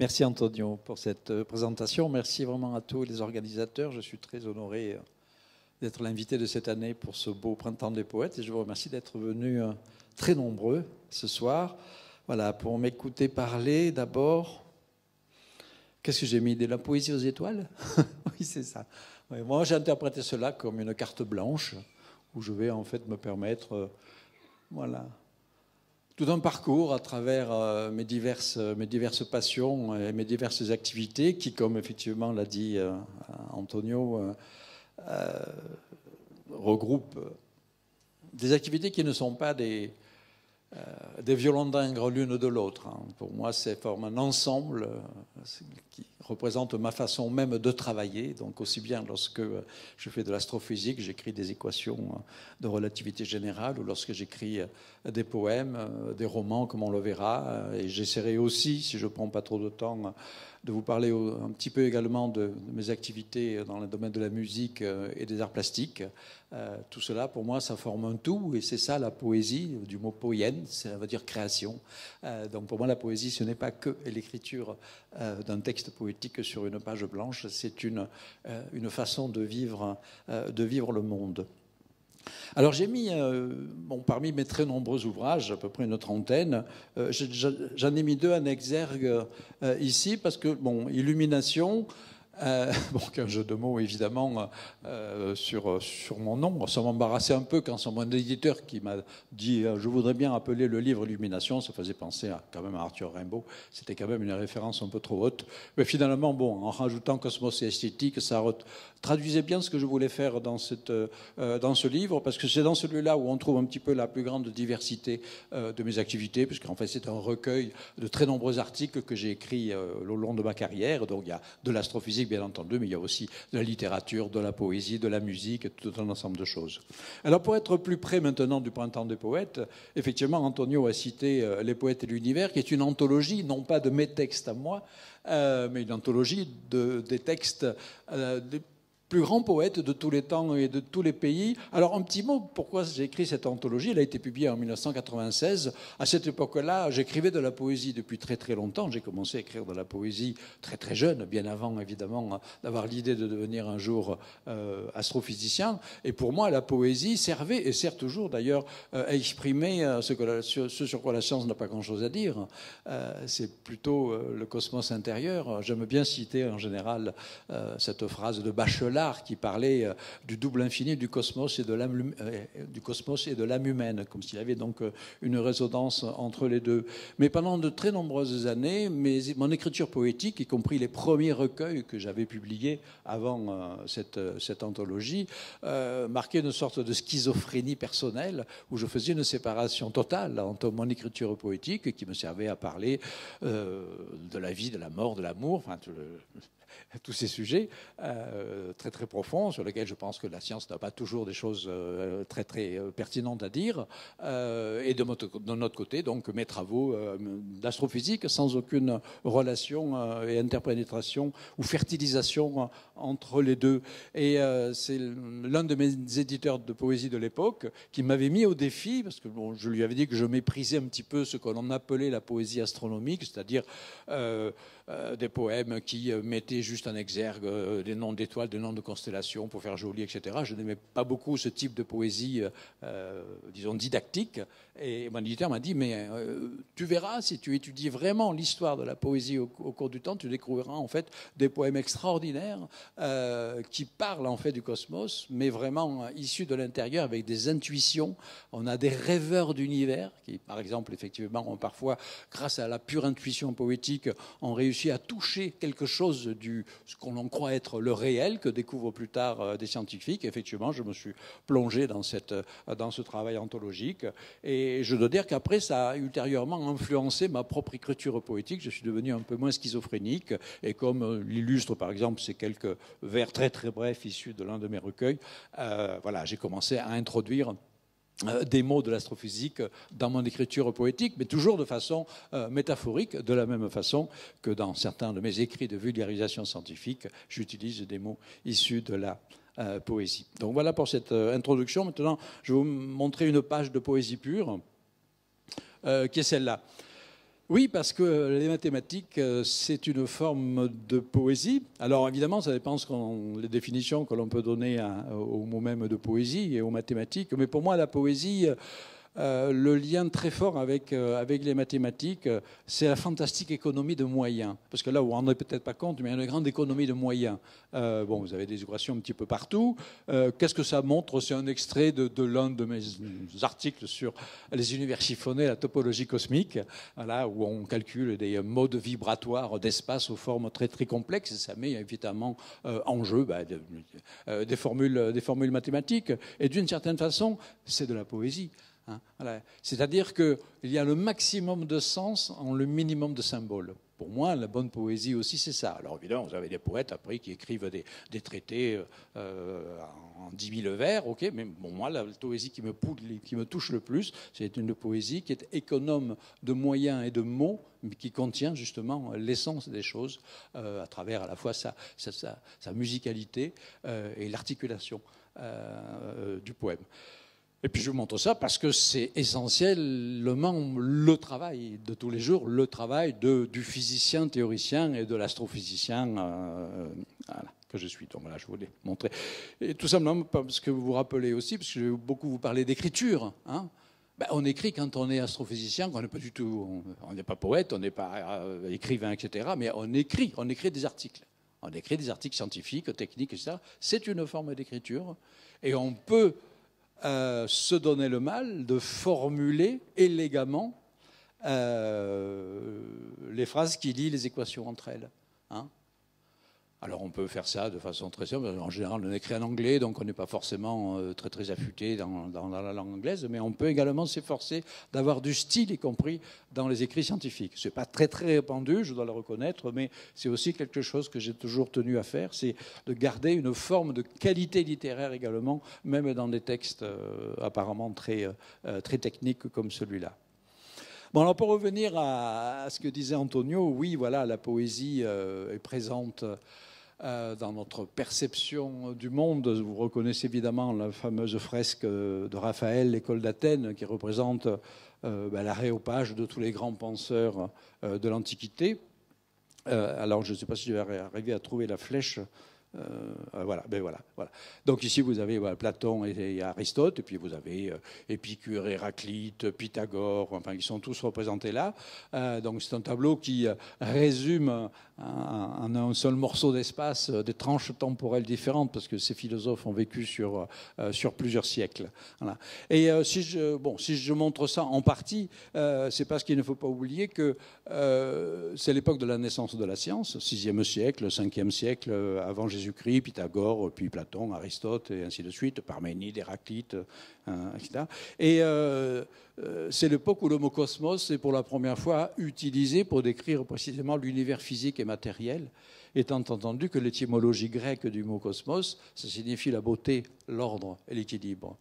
Merci Antonio pour cette présentation. Merci vraiment à tous les organisateurs. Je suis très honoré d'être l'invité de cette année pour ce beau Printemps des poètes et je vous remercie d'être venus très nombreux ce soir. Voilà, pour m'écouter parler d'abord. Qu'est-ce que j'ai mis? De la poésie aux étoiles? Oui, c'est ça. Ouais, moi, j'ai interprété cela comme une carte blanche où je vais en fait me permettre, voilà, tout un parcours à travers mes diverses passions et mes diverses activités qui, comme effectivement l'a dit Antonio, regroupent des activités qui ne sont pas des violons d'ingres l'une de l'autre. Pour moi, c'est forme un ensemble qui représente ma façon même de travailler. Donc aussi bien lorsque je fais de l'astrophysique, j'écris des équations de relativité générale, ou lorsque j'écris des poèmes, des romans, comme on le verra. Et j'essaierai aussi, si je ne prends pas trop de temps, de vous parler un petit peu également de mes activités dans le domaine de la musique et des arts plastiques. Tout cela, pour moi, ça forme un tout, et c'est ça la poésie, du mot poien, ça veut dire création. Donc pour moi, la poésie, ce n'est pas que l'écriture d'un texte poétique sur une page blanche, c'est une façon de vivre le monde. Alors j'ai mis, parmi mes très nombreux ouvrages, à peu près une trentaine, j'en ai mis deux en exergue ici, parce que, Illumination, qu'un jeu de mots évidemment sur mon nom. Ça m'embarrassait un peu quand c'est mon éditeur qui m'a dit je voudrais bien appeler le livre Illumination. Ça faisait penser quand même à Arthur Rimbaud. C'était quand même une référence un peu trop haute. Mais finalement, en rajoutant Cosmos et esthétique, ça traduisait bien ce que je voulais faire dans ce livre, parce que c'est dans celui-là où on trouve un petit peu la plus grande diversité de mes activités, puisqu'en fait c'est un recueil de très nombreux articles que j'ai écrits au long de ma carrière. Donc il y a de l'astrophysique, bien entendu, mais il y a aussi de la littérature, de la poésie, de la musique, tout un ensemble de choses. Alors pour être plus près maintenant du Printemps des poètes, effectivement, Antonio a cité Les poètes et l'univers, qui est une anthologie, non pas de mes textes à moi, mais une anthologie des textes des plus grands poètes de tous les temps et de tous les pays. Alors un petit mot, pourquoi j'ai écrit cette anthologie? Elle a été publiée en 1996. À cette époque-là, j'écrivais de la poésie depuis très très longtemps. J'ai commencé à écrire de la poésie très très jeune, bien avant évidemment d'avoir l'idée de devenir un jour astrophysicien. Et pour moi, la poésie servait, et sert toujours d'ailleurs, à exprimer ce sur quoi la science n'a pas grand-chose à dire. C'est plutôt le cosmos intérieur. J'aime bien citer en général cette phrase de Bachelard qui parlait du double infini du cosmos et de l'âme humaine, comme s'il y avait donc une résonance entre les deux. Mais pendant de très nombreuses années, mon écriture poétique, y compris les premiers recueils que j'avais publiés avant cette anthologie, marquait une sorte de schizophrénie personnelle, où je faisais une séparation totale entre mon écriture poétique, qui me servait à parler de la vie, de la mort, de l'amour, enfin tous ces sujets très très profonds sur lesquels je pense que la science n'a pas toujours des choses très très pertinentes à dire, et de notre côté donc mes travaux d'astrophysique sans aucune relation et interpénétration ou fertilisation entre les deux. Et c'est l'un de mes éditeurs de poésie de l'époque qui m'avait mis au défi, parce que je lui avais dit que je méprisais un petit peu ce que l'on appelait la poésie astronomique, c'est-à-dire des poèmes qui mettaient juste en exergue des noms d'étoiles, des noms de constellations pour faire joli, etc. Je n'aimais pas beaucoup ce type de poésie, disons, didactique. Et mon éditeur m'a dit, mais tu verras, si tu étudies vraiment l'histoire de la poésie au cours du temps, tu découvriras en fait des poèmes extraordinaires qui parlent en fait du cosmos, mais vraiment issus de l'intérieur avec des intuitions. On a des rêveurs d'univers qui, par exemple, effectivement, ont parfois, grâce à la pure intuition poétique, ont réussi à toucher quelque chose de ce qu'on croit être le réel, que découvrent plus tard des scientifiques. Effectivement, je me suis plongé dans ce travail anthologique. Et je dois dire qu'après, ça a ultérieurement influencé ma propre écriture poétique. Je suis devenu un peu moins schizophrénique. Et comme l'illustre, par exemple, ces quelques vers très très brefs issus de l'un de mes recueils, voilà, j'ai commencé à introduire des mots de l'astrophysique dans mon écriture poétique, mais toujours de façon métaphorique, de la même façon que dans certains de mes écrits de vulgarisation scientifique, j'utilise des mots issus de la poésie. Donc voilà pour cette introduction. Maintenant, je vais vous montrer une page de poésie pure, qui est celle-là. Oui, parce que les mathématiques, c'est une forme de poésie. Alors évidemment, ça dépend les définitions que l'on peut donner au mot même de poésie et aux mathématiques. Mais pour moi, la poésie, le lien très fort avec les mathématiques, c'est la fantastique économie de moyens. Parce que là, vous ne vous rendez peut-être pas compte, mais il y a une grande économie de moyens. Bon, vous avez des équations un petit peu partout. Qu'est-ce que ça montre? C'est un extrait de l'un de mes articles sur les univers chiffonnés, la topologie cosmique, voilà, où on calcule des modes vibratoires d'espace aux formes très, très complexes. Et ça met évidemment en jeu des formules mathématiques. Et d'une certaine façon, c'est de la poésie. Voilà. C'est-à-dire qu'il y a le maximum de sens en le minimum de symboles. Pour moi, la bonne poésie aussi, c'est ça. Alors évidemment, vous avez des poètes après qui écrivent des traités en 10 000 vers, ok, mais bon, moi, la poésie qui me touche le plus, c'est une poésie qui est économe de moyens et de mots, mais qui contient justement l'essence des choses à travers à la fois sa musicalité et l'articulation du poème. Et puis je vous montre ça parce que c'est essentiellement le travail de tous les jours, le travail du physicien théoricien et de l'astrophysicien voilà, que je suis. Donc voilà, je voulais montrer. Et tout simplement parce que vous vous rappelez aussi, parce que je vais beaucoup vous parler d'écriture. Hein. Ben, on écrit quand on est astrophysicien, quand on n'est pas du tout, on n'est pas poète, on n'est pas écrivain, etc. Mais on écrit des articles. On écrit des articles scientifiques, techniques, etc. C'est une forme d'écriture. Et on peut se donner le mal de formuler élégamment les phrases qui lient les équations entre elles. Hein. Alors on peut faire ça de façon très simple. En général, on écrit en anglais, donc on n'est pas forcément très très affûté dans la langue anglaise, mais on peut également s'efforcer d'avoir du style, y compris dans les écrits scientifiques. C'est pas très très répandu, je dois le reconnaître, mais c'est aussi quelque chose que j'ai toujours tenu à faire, c'est de garder une forme de qualité littéraire également, même dans des textes apparemment très très techniques comme celui-là. Bon, alors pour revenir à ce que disait Antonio, oui, voilà, la poésie est présente dans notre perception du monde. Vous reconnaissez évidemment la fameuse fresque de Raphaël, l'école d'Athènes, qui représente l'aréopage de tous les grands penseurs de l'Antiquité. Alors, je ne sais pas si je vais arriver à trouver la flèche. Voilà. Donc ici, vous avez Platon et Aristote, et puis vous avez Épicure, Héraclite, Pythagore, enfin, ils sont tous représentés là. Donc c'est un tableau qui résume en un seul morceau d'espace des tranches temporelles différentes, parce que ces philosophes ont vécu sur plusieurs siècles. Voilà. Et si je montre ça en partie, c'est parce qu'il ne faut pas oublier que c'est l'époque de la naissance de la science, 6e siècle, 5e siècle avant Jésus-Christ, Pythagore, puis Platon, Aristote, et ainsi de suite, Parménide, Héraclite, etc. Et c'est l'époque où le mot cosmos est pour la première fois utilisé pour décrire précisément l'univers physique et matériel, étant entendu que l'étymologie grecque du mot cosmos, ça signifie la beauté, l'ordre et l'équilibre.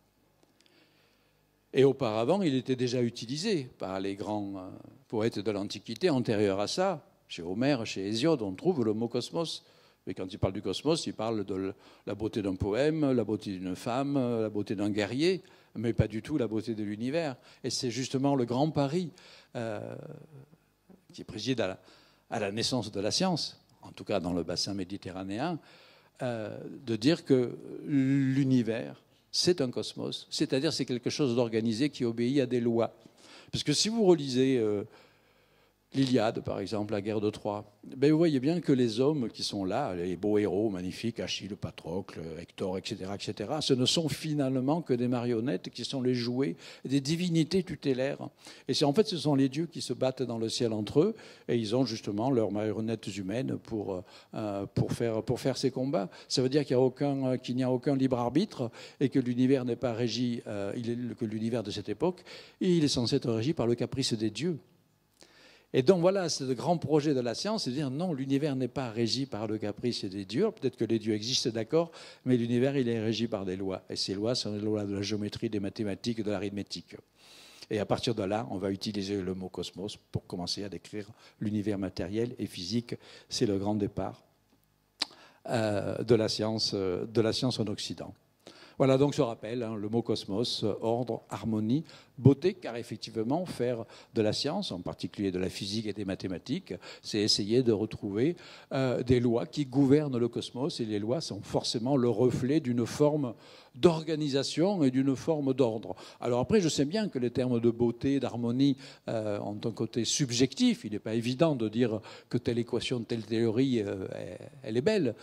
Et auparavant, il était déjà utilisé par les grands poètes de l'Antiquité antérieurs à ça. Chez Homère, chez Hésiode, on trouve le mot cosmos. Mais quand il parle du cosmos, il parle de la beauté d'un poème, la beauté d'une femme, la beauté d'un guerrier, mais pas du tout la beauté de l'univers. Et c'est justement le grand pari qui préside à la naissance de la science, en tout cas dans le bassin méditerranéen, de dire que l'univers, c'est un cosmos, c'est-à-dire c'est quelque chose d'organisé qui obéit à des lois. Parce que si vous relisez l'Iliade, par exemple, la guerre de Troie, ben vous voyez bien que les hommes qui sont là, les beaux héros magnifiques, Achille, Patrocle, Hector, etc., ce ne sont finalement que des marionnettes qui sont les jouets des divinités tutélaires. Et en fait, ce sont les dieux qui se battent dans le ciel entre eux, et ils ont justement leurs marionnettes humaines pour faire ces combats. Ça veut dire qu'il n'y a aucun libre arbitre, et que l'univers n'est pas régi, que l'univers de cette époque, il est censé être régi par le caprice des dieux. Et donc voilà, c'est le grand projet de la science, c'est de dire non, l'univers n'est pas régi par le caprice des dieux. Peut-être que les dieux existent, d'accord, mais l'univers, il est régi par des lois. Et ces lois sont les lois de la géométrie, des mathématiques, de l'arithmétique. Et à partir de là, on va utiliser le mot cosmos pour commencer à décrire l'univers matériel et physique. C'est le grand départ de la science en Occident. Voilà donc ce rappel, le mot cosmos, ordre, harmonie, beauté, car effectivement, faire de la science, en particulier de la physique et des mathématiques, c'est essayer de retrouver des lois qui gouvernent le cosmos, et les lois sont forcément le reflet d'une forme d'organisation et d'une forme d'ordre. Alors après, je sais bien que les termes de beauté, d'harmonie ont un côté subjectif. Il n'est pas évident de dire que telle équation, telle théorie, elle est belle.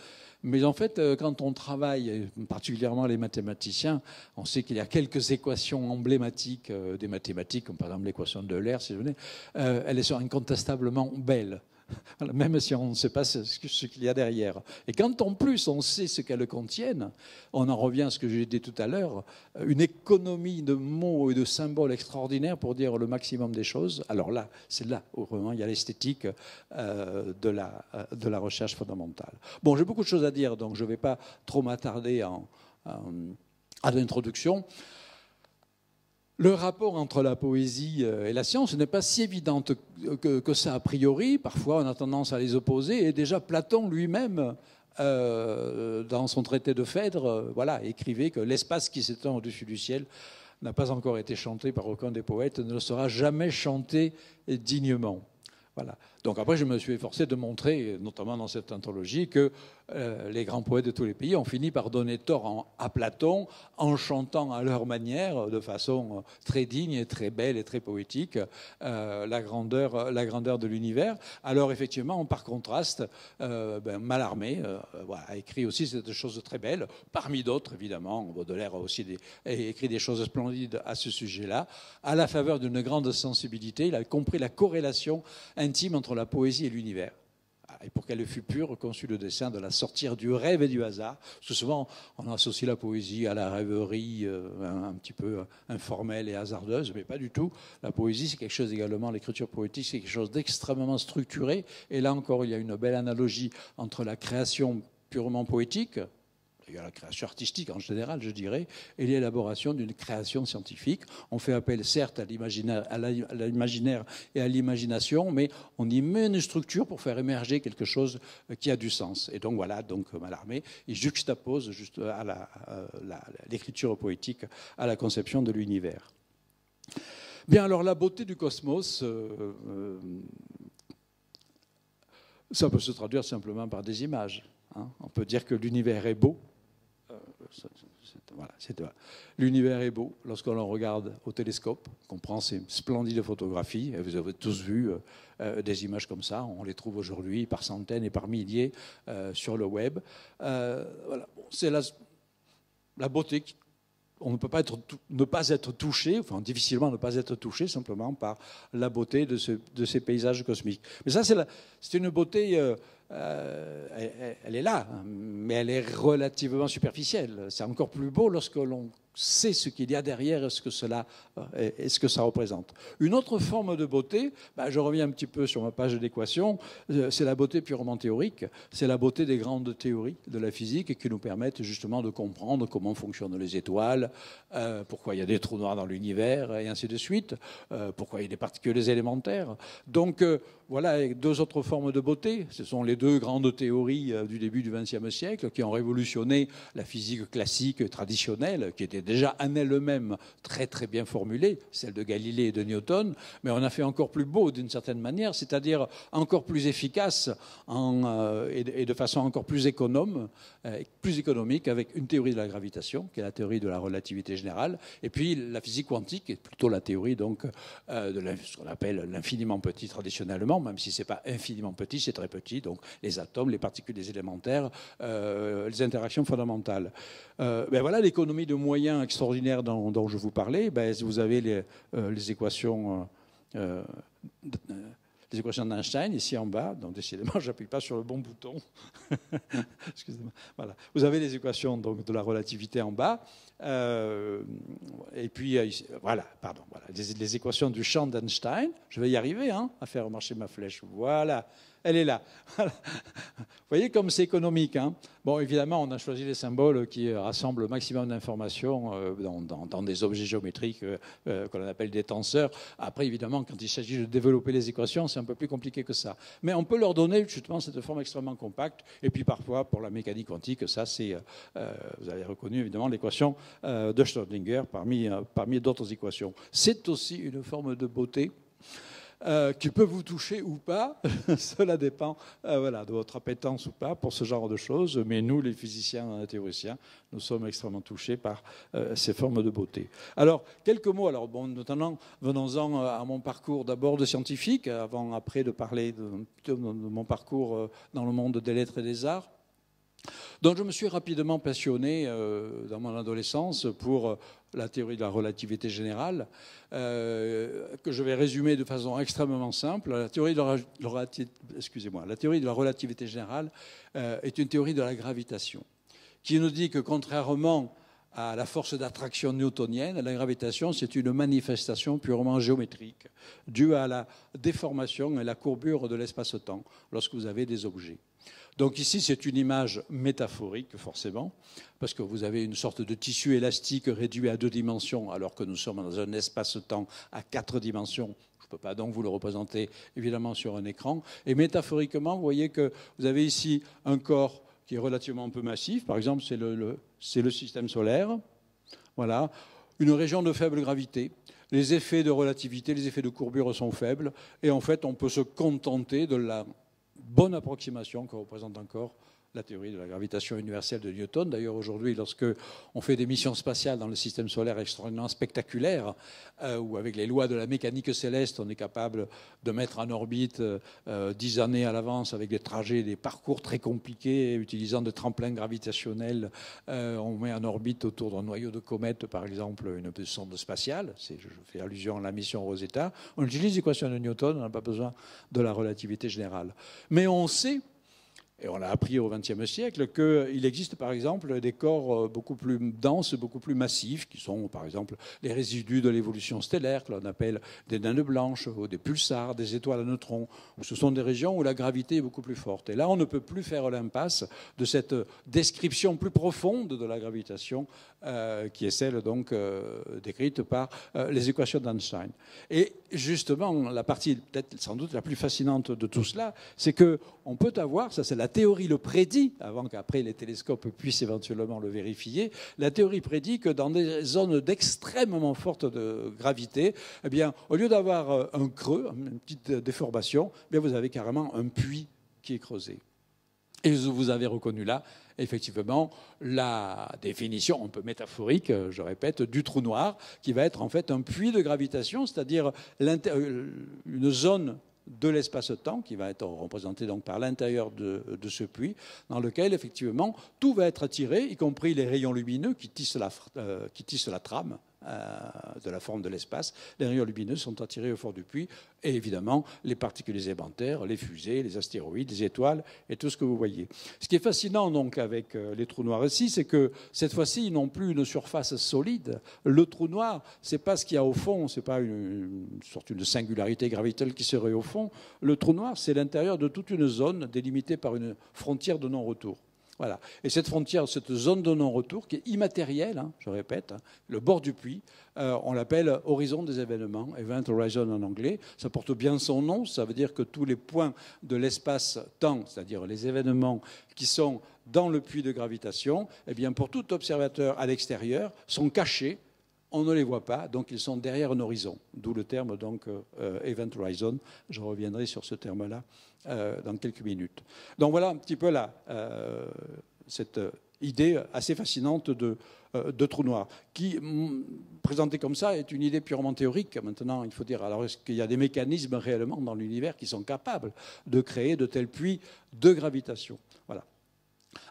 Mais en fait, quand on travaille, particulièrement les mathématiciens, on sait qu'il y a quelques équations emblématiques des mathématiques, comme par exemple l'équation de Euler, si je venais, elles sont incontestablement belles. Voilà, même si on ne sait pas ce qu'il y a derrière. Et quand en plus on sait ce qu'elles contiennent, on en revient à ce que j'ai dit tout à l'heure, une économie de mots et de symboles extraordinaires pour dire le maximum des choses. Alors là, c'est là où vraiment il y a l'esthétique de la recherche fondamentale. Bon, j'ai beaucoup de choses à dire, donc je ne vais pas trop m'attarder à l'introduction. Le rapport entre la poésie et la science n'est pas si évident que ça a priori. Parfois, on a tendance à les opposer. Et déjà, Platon lui-même, dans son traité de Phèdre, voilà, écrivait que l'espace qui s'étend au-dessus du ciel n'a pas encore été chanté par aucun des poètes, ne le sera jamais chanté dignement. Voilà. Donc après, je me suis efforcé de montrer, notamment dans cette anthologie, que les grands poètes de tous les pays ont fini par donner tort à Platon en chantant à leur manière, de façon très digne et très belle et très poétique, la grandeur de l'univers. Alors effectivement, par contraste, Mallarmé a écrit aussi cette chose très belle, parmi d'autres évidemment. Baudelaire a aussi écrit des choses splendides à ce sujet-là. À la faveur d'une grande sensibilité, il a compris la corrélation intime entre la poésie et l'univers. Et pour qu'elle fût pure, conçut le dessein de la sortir du rêve et du hasard. Parce que souvent, on associe la poésie à la rêverie un petit peu informelle et hasardeuse, mais pas du tout. La poésie, c'est quelque chose également, l'écriture poétique, c'est quelque chose d'extrêmement structuré. Et là encore, il y a une belle analogie entre la création purement poétique, il y a la création artistique en général, je dirais, et l'élaboration d'une création scientifique. On fait appel certes à l'imaginaire et à l'imagination, mais on y met une structure pour faire émerger quelque chose qui a du sens. Et donc voilà, donc Mallarmé, il juxtapose juste à l'écriture poétique à la conception de l'univers. Bien, alors la beauté du cosmos, ça peut se traduire simplement par des images. Hein. On peut dire que l'univers est beau. Voilà, l'univers est beau lorsqu'on le regarde au télescope, qu'on prend ces splendides photographies. Vous avez tous vu des images comme ça. On les trouve aujourd'hui par centaines et par milliers sur le web. Voilà. Bon, c'est la beauté. On ne peut pas ne pas être touché, enfin difficilement ne pas être touché simplement par la beauté de ces paysages cosmiques. Mais ça, c'est une beauté... elle est là, mais elle est relativement superficielle. C'est encore plus beau lorsque l'on sait ce qu'il y a derrière et ce que ça représente. Une autre forme de beauté, je reviens un petit peu sur ma page d'équation, c'est la beauté purement théorique, c'est la beauté des grandes théories de la physique qui nous permettent justement de comprendre comment fonctionnent les étoiles, pourquoi il y a des trous noirs dans l'univers, et ainsi de suite, pourquoi il y a des particules élémentaires. Donc voilà, deux autres formes de beauté. Ce sont les deux grandes théories du début du XXe siècle qui ont révolutionné la physique classique et traditionnelle, qui était déjà en elle-même très très bien formulée, celle de Galilée et de Newton, mais on a fait encore plus beau d'une certaine manière, c'est-à-dire encore plus efficace et de façon encore plus économique avec une théorie de la gravitation, qui est la théorie de la relativité générale, et puis la physique quantique, qui est plutôt la théorie donc, de ce qu'on appelle l'infiniment petit traditionnellement, même si ce n'est pas infiniment petit, c'est très petit, donc les atomes, les particules, les élémentaires, les interactions fondamentales. Voilà l'économie de moyens extraordinaires dont je vous parlais. Vous avez les équations d'Einstein ici en bas. Donc décidément, je n'appuie pas sur le bon bouton. Excusez-moi. Voilà. Vous avez les équations donc, de la relativité en bas. Et puis, voilà, les équations du champ d'Einstein. Je vais y arriver à faire marcher ma flèche. Voilà. Elle est là. Voilà. Vous voyez comme c'est économique, hein. Bon, évidemment, on a choisi les symboles qui rassemblent le maximum d'informations dans des objets géométriques qu'on appelle des tenseurs. Après, évidemment, quand il s'agit de développer les équations, c'est un peu plus compliqué que ça. Mais on peut leur donner justement cette forme extrêmement compacte. Et puis parfois, pour la mécanique quantique, ça, c'est, vous avez reconnu évidemment l'équation de Schrödinger parmi d'autres équations. C'est aussi une forme de beauté qui peut vous toucher ou pas. Cela dépend voilà, de votre appétence ou pas pour ce genre de choses. Mais nous, les physiciens et théoriciens, nous sommes extrêmement touchés par ces formes de beauté. Alors, quelques mots. Alors, bon, notamment, venons-en à mon parcours d'abord de scientifique, après de parler de mon parcours dans le monde des lettres et des arts. Donc je me suis rapidement passionné dans mon adolescence pour la théorie de la relativité générale, que je vais résumer de façon extrêmement simple. La théorie de la relativité générale est une théorie de la gravitation, qui nous dit que contrairement à la force d'attraction newtonienne, la gravitation, c'est une manifestation purement géométrique, due à la déformation et la courbure de l'espace-temps lorsque vous avez des objets. Donc ici, c'est une image métaphorique, forcément, parce que vous avez une sorte de tissu élastique réduit à 2 dimensions, alors que nous sommes dans un espace-temps à 4 dimensions. Je ne peux pas donc vous le représenter, évidemment, sur un écran. Et métaphoriquement, vous voyez que vous avez ici un corps qui est relativement un peu massif. Par exemple, c'est le système solaire. Voilà. Une région de faible gravité. Les effets de relativité, les effets de courbure sont faibles. Et en fait, on peut se contenter de la bonne approximation que représente encore la théorie de la gravitation universelle de Newton. D'ailleurs, aujourd'hui, lorsque on fait des missions spatiales dans le système solaire extrêmement spectaculaires, où avec les lois de la mécanique céleste, on est capable de mettre en orbite 10 années à l'avance avec des trajets, des parcours très compliqués, utilisant des tremplins gravitationnels, on met en orbite autour d'un noyau de comète, par exemple, une sonde spatiale. Je fais allusion à la mission Rosetta. On utilise l'équation de Newton, on n'a pas besoin de la relativité générale. Mais on sait, et on l'a appris au XXe siècle, qu'il existe par exemple des corps beaucoup plus denses, beaucoup plus massifs, qui sont par exemple les résidus de l'évolution stellaire, que l'on appelle des naines blanches, ou des pulsars, des étoiles à neutrons. Ce sont des régions où la gravité est beaucoup plus forte. Et là, on ne peut plus faire l'impasse de cette description plus profonde de la gravitation, qui est celle donc décrite par les équations d'Einstein. Et justement, la partie peut-être sans doute la plus fascinante de tout cela, c'est qu'on peut avoir, ça c'est la théorie le prédit, avant qu'après les télescopes puissent éventuellement le vérifier, la théorie prédit que dans des zones d'extrêmement forte de gravité, eh bien, au lieu d'avoir un creux, une petite déformation, eh bien, vous avez carrément un puits qui est creusé. Et vous avez reconnu là, effectivement, la définition un peu métaphorique, je répète, du trou noir, qui va être en fait un puits de gravitation, c'est-à-dire une zone de l'espace-temps qui va être représenté donc par l'intérieur de ce puits, dans lequel effectivement tout va être attiré, y compris les rayons lumineux qui tissent la trame de la forme de l'espace. Les rayons lumineux sont attirés au fond du puits, et évidemment les particules élémentaires, les fusées, les astéroïdes, les étoiles et tout ce que vous voyez. Ce qui est fascinant donc avec les trous noirs ici, c'est que cette fois-ci ils n'ont plus une surface solide. Le trou noir, c'est pas ce qu'il y a au fond, c'est pas une sorte de singularité gravitelle qui serait au fond. Le trou noir, c'est l'intérieur de toute une zone délimitée par une frontière de non-retour. Voilà. Et cette frontière, cette zone de non-retour, qui est immatérielle, hein, je répète, hein, le bord du puits, on l'appelle horizon des événements, Event Horizon en anglais. Ça porte bien son nom, ça veut dire que tous les points de l'espace-temps, c'est-à-dire les événements qui sont dans le puits de gravitation, eh bien, pour tout observateur à l'extérieur, sont cachés. On ne les voit pas, donc ils sont derrière un horizon. D'où le terme donc Event Horizon. Je reviendrai sur ce terme-là dans quelques minutes. Donc voilà un petit peu cette idée assez fascinante de trou noir, qui, présentée comme ça, est une idée purement théorique. Maintenant, il faut dire, alors est-ce qu'il y a des mécanismes réellement dans l'univers qui sont capables de créer de tels puits de gravitation? Voilà.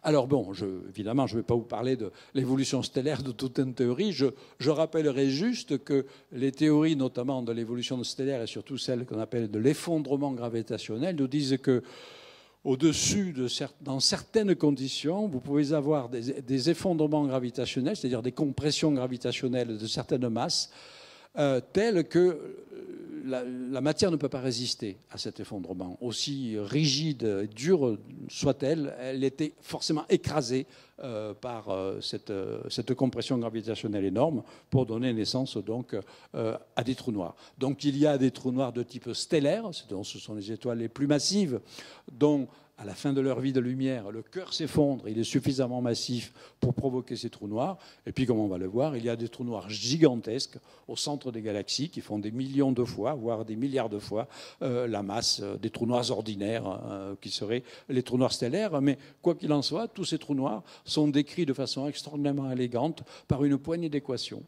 Alors bon, évidemment, je ne vais pas vous parler de l'évolution stellaire de toute une théorie. Je rappellerai juste que les théories, notamment de l'évolution stellaire et surtout celles qu'on appelle de l'effondrement gravitationnel, nous disent que au-dessus, dans certaines conditions, vous pouvez avoir des effondrements gravitationnels, c'est-à-dire des compressions gravitationnelles de certaines masses, telles que la matière ne peut pas résister à cet effondrement. Aussi rigide et dure soit-elle, elle était forcément écrasée par cette compression gravitationnelle énorme pour donner naissance donc à des trous noirs. Donc il y a des trous noirs de type stellaire, ce sont les étoiles les plus massives, dont à la fin de leur vie de lumière, le cœur s'effondre, il est suffisamment massif pour provoquer ces trous noirs. Et puis, comme on va le voir, il y a des trous noirs gigantesques au centre des galaxies qui font des millions de fois, voire des milliards de fois, la masse des trous noirs ordinaires qui seraient les trous noirs stellaires. Mais quoi qu'il en soit, tous ces trous noirs sont décrits de façon extraordinairement élégante par une poignée d'équations.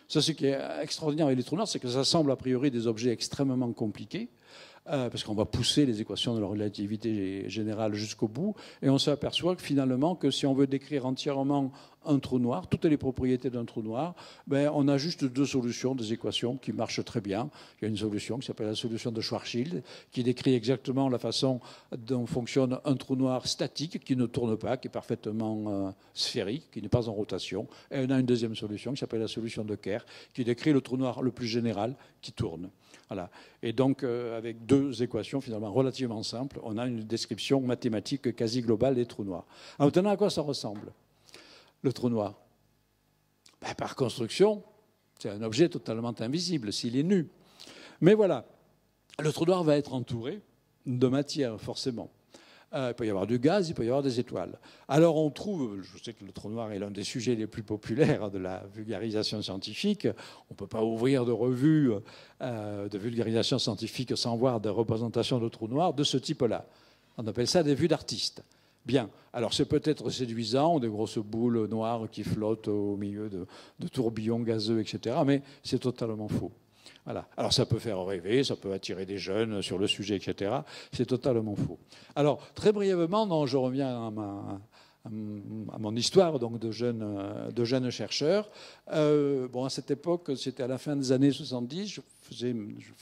Ça, ce qui est extraordinaire avec les trous noirs, c'est que ça semble a priori des objets extrêmement compliqués, parce qu'on va pousser les équations de la relativité générale jusqu'au bout, et on s'aperçoit que finalement, que si on veut décrire entièrement un trou noir, toutes les propriétés d'un trou noir, ben, on a juste deux solutions, des équations qui marchent très bien. Il y a une solution qui s'appelle la solution de Schwarzschild, qui décrit exactement la façon dont fonctionne un trou noir statique, qui ne tourne pas, qui est parfaitement sphérique, qui n'est pas en rotation. Et on a une deuxième solution qui s'appelle la solution de Kerr, qui décrit le trou noir le plus général, qui tourne. Voilà. Et donc, avec deux équations finalement relativement simples, on a une description mathématique quasi globale des trous noirs. Alors, maintenant, à quoi ça ressemble, le trou noir? Ben, par construction, c'est un objet totalement invisible s'il est nu. Mais voilà, le trou noir va être entouré de matière, forcément. Il peut y avoir du gaz, il peut y avoir des étoiles. Alors on trouve, je sais que le trou noir est l'un des sujets les plus populaires de la vulgarisation scientifique, on ne peut pas ouvrir de revue de vulgarisation scientifique sans voir des représentations de trous noirs de ce type-là. On appelle ça des vues d'artistes. Bien, alors c'est peut-être séduisant, des grosses boules noires qui flottent au milieu de tourbillons gazeux, etc., mais c'est totalement faux. Voilà. Alors ça peut faire rêver, ça peut attirer des jeunes sur le sujet, etc. C'est totalement faux. Alors très brièvement, non, je reviens à mon histoire donc de jeunes chercheurs. Bon, à cette époque, c'était à la fin des années 70, je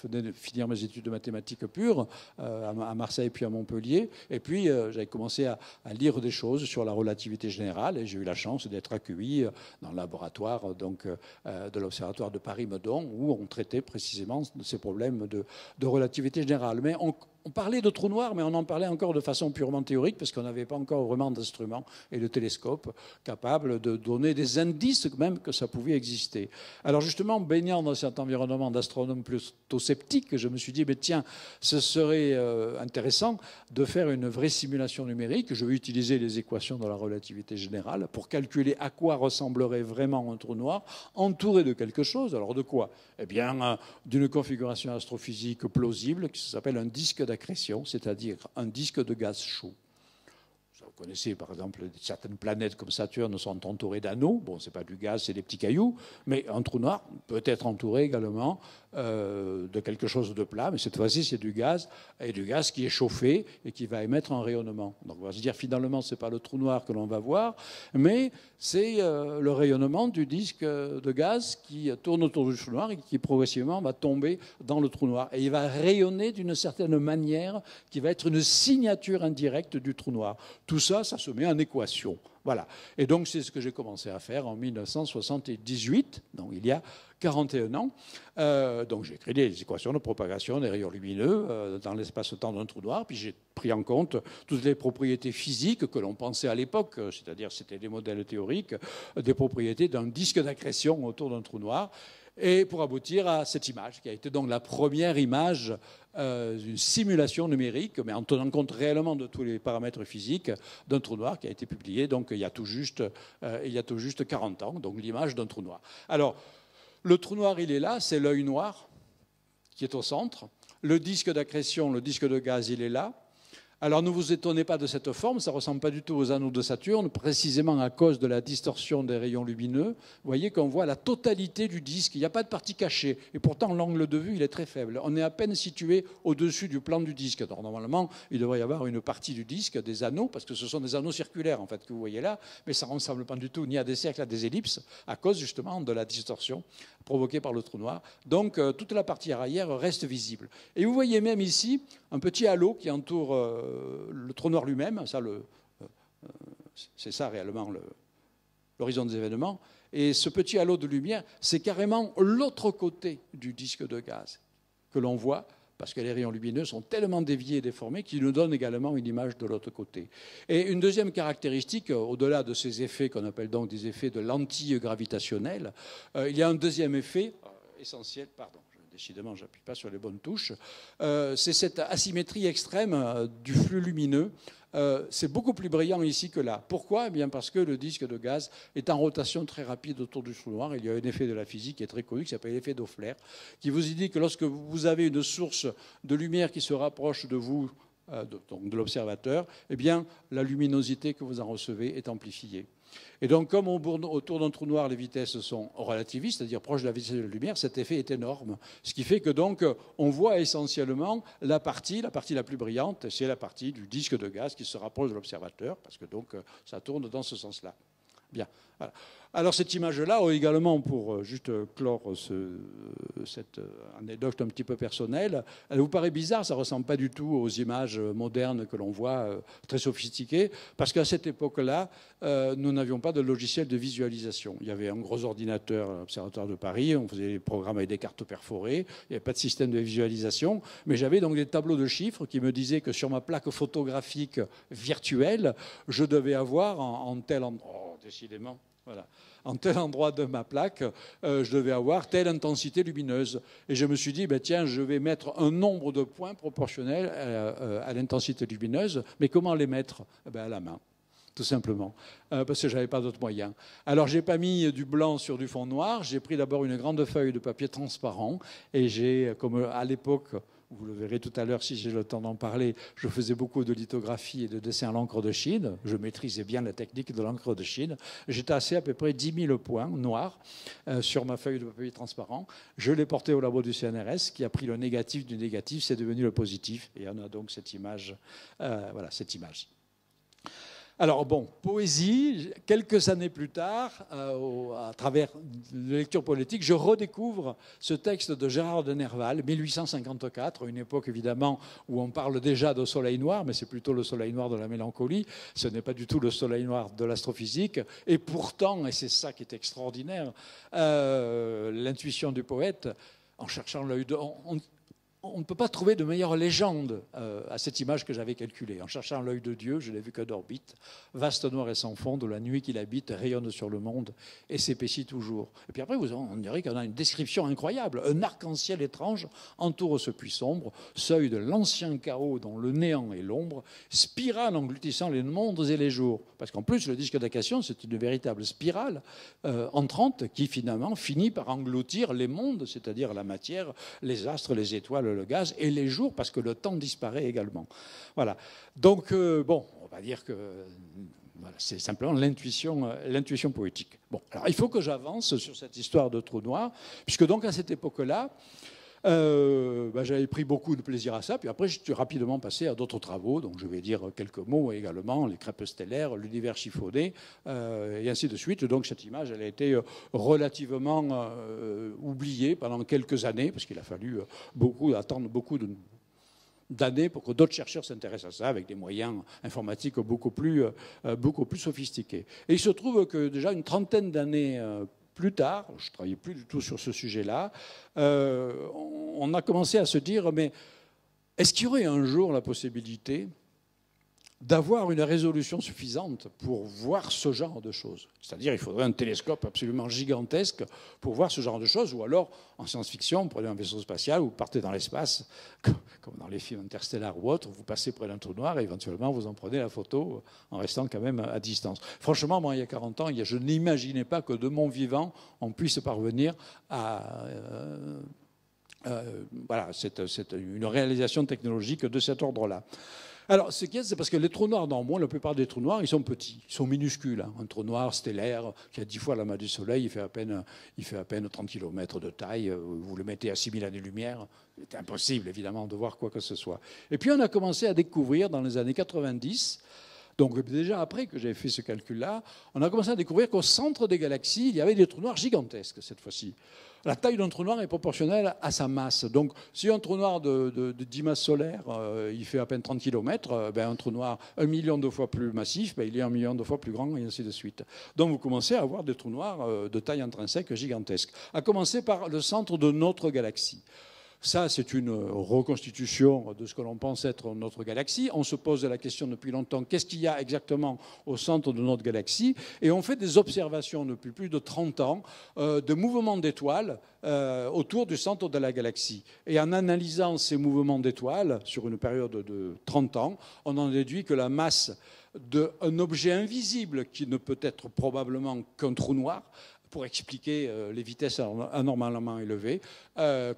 venais de finir mes études de mathématiques pures à Marseille puis à Montpellier. Et puis, j'avais commencé à lire des choses sur la relativité générale et j'ai eu la chance d'être accueilli dans le laboratoire donc, de l'Observatoire de Paris-Meudon où on traitait précisément de ces problèmes de relativité générale. Mais on parlait de trous noirs, mais on en parlait encore de façon purement théorique parce qu'on n'avait pas encore vraiment d'instruments et de télescopes capables de donner des indices même que ça pouvait exister. Alors justement, baignant dans cet environnement d'astronomes plutôt sceptiques, je me suis dit, mais tiens, ce serait intéressant de faire une vraie simulation numérique. Je vais utiliser les équations de la relativité générale pour calculer à quoi ressemblerait vraiment un trou noir entouré de quelque chose. Alors de quoi? Eh bien, d'une configuration astrophysique plausible qui s'appelle un disque d'accrétion, c'est-à-dire un disque de gaz chaud. Vous connaissez par exemple certaines planètes comme Saturne sont entourées d'anneaux. Bon, c'est pas du gaz, c'est des petits cailloux, mais un trou noir peut être entouré également de quelque chose de plat, mais cette fois-ci c'est du gaz, et du gaz qui est chauffé et qui va émettre un rayonnement. Donc on va se dire finalement c'est pas le trou noir que l'on va voir, mais c'est le rayonnement du disque de gaz qui tourne autour du trou noir et qui progressivement va tomber dans le trou noir. Et il va rayonner d'une certaine manière qui va être une signature indirecte du trou noir. Tout ça, ça se met en équation. Voilà. Et donc, c'est ce que j'ai commencé à faire en 1978, donc il y a 41 ans. Donc, j'ai créé des équations de propagation des rayons lumineux dans l'espace-temps d'un trou noir. Puis, j'ai pris en compte toutes les propriétés physiques que l'on pensait à l'époque, c'est-à-dire c'était des modèles théoriques, des propriétés d'un disque d'accrétion autour d'un trou noir. Et pour aboutir à cette image, qui a été donc la première image d'une simulation numérique, mais en tenant compte réellement de tous les paramètres physiques d'un trou noir, qui a été publié donc, il y a tout juste 40 ans, donc l'image d'un trou noir. Alors, le trou noir, il est là, c'est l'œil noir qui est au centre. Le disque d'accrétion, le disque de gaz, il est là. Alors ne vous étonnez pas de cette forme, ça ne ressemble pas du tout aux anneaux de Saturne, précisément à cause de la distorsion des rayons lumineux. Vous voyez qu'on voit la totalité du disque, il n'y a pas de partie cachée, et pourtant l'angle de vue il est très faible. On est à peine situé au-dessus du plan du disque. Alors normalement, il devrait y avoir une partie du disque, des anneaux, parce que ce sont des anneaux circulaires en fait que vous voyez là, mais ça ne ressemble pas du tout ni à des cercles, ni à des ellipses, à cause justement de la distorsion provoquée par le trou noir. Donc toute la partie arrière reste visible. Et vous voyez même ici un petit halo qui entoure le trou noir lui-même. C'est ça réellement l'horizon des événements. Et ce petit halo de lumière, c'est carrément l'autre côté du disque de gaz. que l'on voit, parce que les rayons lumineux sont tellement déviés et déformés qu'ils nous donnent également une image de l'autre côté. Et une deuxième caractéristique, au-delà de ces effets qu'on appelle donc des effets de lentille gravitationnelle, il y a un deuxième effet essentiel, pardon, décidément je n'appuie pas sur les bonnes touches, c'est cette asymétrie extrême du flux lumineux. C'est beaucoup plus brillant ici que là. Pourquoi? Eh bien parce que le disque de gaz est en rotation très rapide autour du trou noir. Il y a un effet de la physique qui est très connu, qui s'appelle l'effet Doppler, qui vous indique que lorsque vous avez une source de lumière qui se rapproche de vous, donc de l'observateur, eh bien la luminosité que vous en recevez est amplifiée. Et donc, comme autour d'un trou noir, les vitesses sont relativistes, c'est-à-dire proches de la vitesse de la lumière, cet effet est énorme. Ce qui fait que donc, on voit essentiellement la partie la plus brillante, c'est la partie du disque de gaz qui se rapproche de l'observateur, parce que donc ça tourne dans ce sens-là. Bien. Voilà. Alors cette image-là, également pour juste clore cette anecdote un petit peu personnelle, elle vous paraît bizarre, ça ne ressemble pas du tout aux images modernes que l'on voit, très sophistiquées, parce qu'à cette époque-là, nous n'avions pas de logiciel de visualisation. Il y avait un gros ordinateur à l'Observatoire de Paris, on faisait des programmes avec des cartes perforées, il n'y avait pas de système de visualisation, mais j'avais donc des tableaux de chiffres qui me disaient que sur ma plaque photographique virtuelle, je devais avoir en tel endroit, décidément, voilà. En tel endroit de ma plaque, je devais avoir telle intensité lumineuse. Et je me suis dit, ben tiens, je vais mettre un nombre de points proportionnel à l'intensité lumineuse. Mais comment les mettre? Ben, à la main, tout simplement, parce que je n'avais pas d'autre moyen. Alors, je n'ai pas mis du blanc sur du fond noir. J'ai pris d'abord une grande feuille de papier transparent. Et j'ai, comme à l'époque... Vous le verrez tout à l'heure si j'ai le temps d'en parler. Je faisais beaucoup de lithographie et de dessin à l'encre de Chine. Je maîtrisais bien la technique de l'encre de Chine. J'ai tassé à peu près 10 000 points noirs sur ma feuille de papier transparent. Je l'ai porté au labo du CNRS qui a pris le négatif du négatif. C'est devenu le positif. Et on a donc cette image. Voilà, cette image. Alors bon, poésie, quelques années plus tard, à travers la lecture politique, je redécouvre ce texte de Gérard de Nerval, 1854, une époque évidemment où on parle déjà de soleil noir, mais c'est plutôt le soleil noir de la mélancolie, ce n'est pas du tout le soleil noir de l'astrophysique, et pourtant, et c'est ça qui est extraordinaire, l'intuition du poète, en cherchant l'œil de... On ne peut pas trouver de meilleure légende à cette image que j'avais calculée. En cherchant l'œil de Dieu, je l'ai vu que d'orbite, vaste noir et sans fond, de la nuit qu'il habite, rayonne sur le monde et s'épaissit toujours. Et puis après, on dirait qu'on a une description incroyable. Un arc-en-ciel étrange entoure ce puits sombre, seuil de l'ancien chaos dont le néant est l'ombre, spirale engloutissant les mondes et les jours. Parce qu'en plus, le disque d'accrétion, c'est une véritable spirale entrante qui finalement finit par engloutir les mondes, c'est-à-dire la matière, les astres, les étoiles, le gaz et les jours, parce que le temps disparaît également. Voilà. Donc, bon, on va dire que voilà, c'est simplement l'intuition poétique. Bon, alors il faut que j'avance sur cette histoire de trou noir, puisque donc à cette époque-là, j'avais pris beaucoup de plaisir à ça, puis après je suis rapidement passé à d'autres travaux, donc je vais dire quelques mots également, les crêpes stellaires, l'univers chiffonné, et ainsi de suite. Donc cette image, elle a été relativement oubliée pendant quelques années, parce qu'il a fallu attendre beaucoup d'années pour que d'autres chercheurs s'intéressent à ça, avec des moyens informatiques beaucoup plus sophistiqués. Et il se trouve que déjà une trentaine d'années plus tard, je ne travaillais plus du tout sur ce sujet-là, on a commencé à se dire, mais est-ce qu'il y aurait un jour la possibilité d'avoir une résolution suffisante pour voir ce genre de choses? C'est-à-dire il faudrait un télescope absolument gigantesque pour voir ce genre de choses, ou alors en science-fiction, vous prenez un vaisseau spatial, vous partez dans l'espace, comme dans les films interstellaires ou autres, vous passez près d'un trou noir et éventuellement vous en prenez la photo en restant quand même à distance. Franchement, moi, il y a 40 ans, je n'imaginais pas que de mon vivant, on puisse parvenir à... voilà, c'est une réalisation technologique de cet ordre-là. Alors, ce qu'il y a, c'est parce que les trous noirs, dans le monde, la plupart des trous noirs, ils sont petits, ils sont minuscules. Hein. Un trou noir stellaire qui a 10 fois la masse du Soleil, il fait à peine 30 km de taille. Vous le mettez à 6000 années-lumière, c'est impossible, évidemment, de voir quoi que ce soit. Et puis, on a commencé à découvrir, dans les années 90, donc déjà après que j'avais fait ce calcul-là, on a commencé à découvrir qu'au centre des galaxies, il y avait des trous noirs gigantesques, cette fois-ci. La taille d'un trou noir est proportionnelle à sa masse. Donc, si un trou noir de 10 masses solaires, il fait à peine 30 km, un trou noir 1 million de fois plus massif, il est 1 million de fois plus grand, et ainsi de suite. Donc, vous commencez à avoir des trous noirs de taille intrinsèque gigantesque. À commencer par le centre de notre galaxie. Ça, c'est une reconstitution de ce que l'on pense être notre galaxie. On se pose la question depuis longtemps, qu'est-ce qu'il y a exactement au centre de notre galaxie? Et on fait des observations depuis plus de 30 ans de mouvements d'étoiles autour du centre de la galaxie. Et en analysant ces mouvements d'étoiles sur une période de 30 ans, on en déduit que la masse d'un objet invisible qui ne peut être probablement qu'un trou noir, pour expliquer les vitesses anormalement élevées,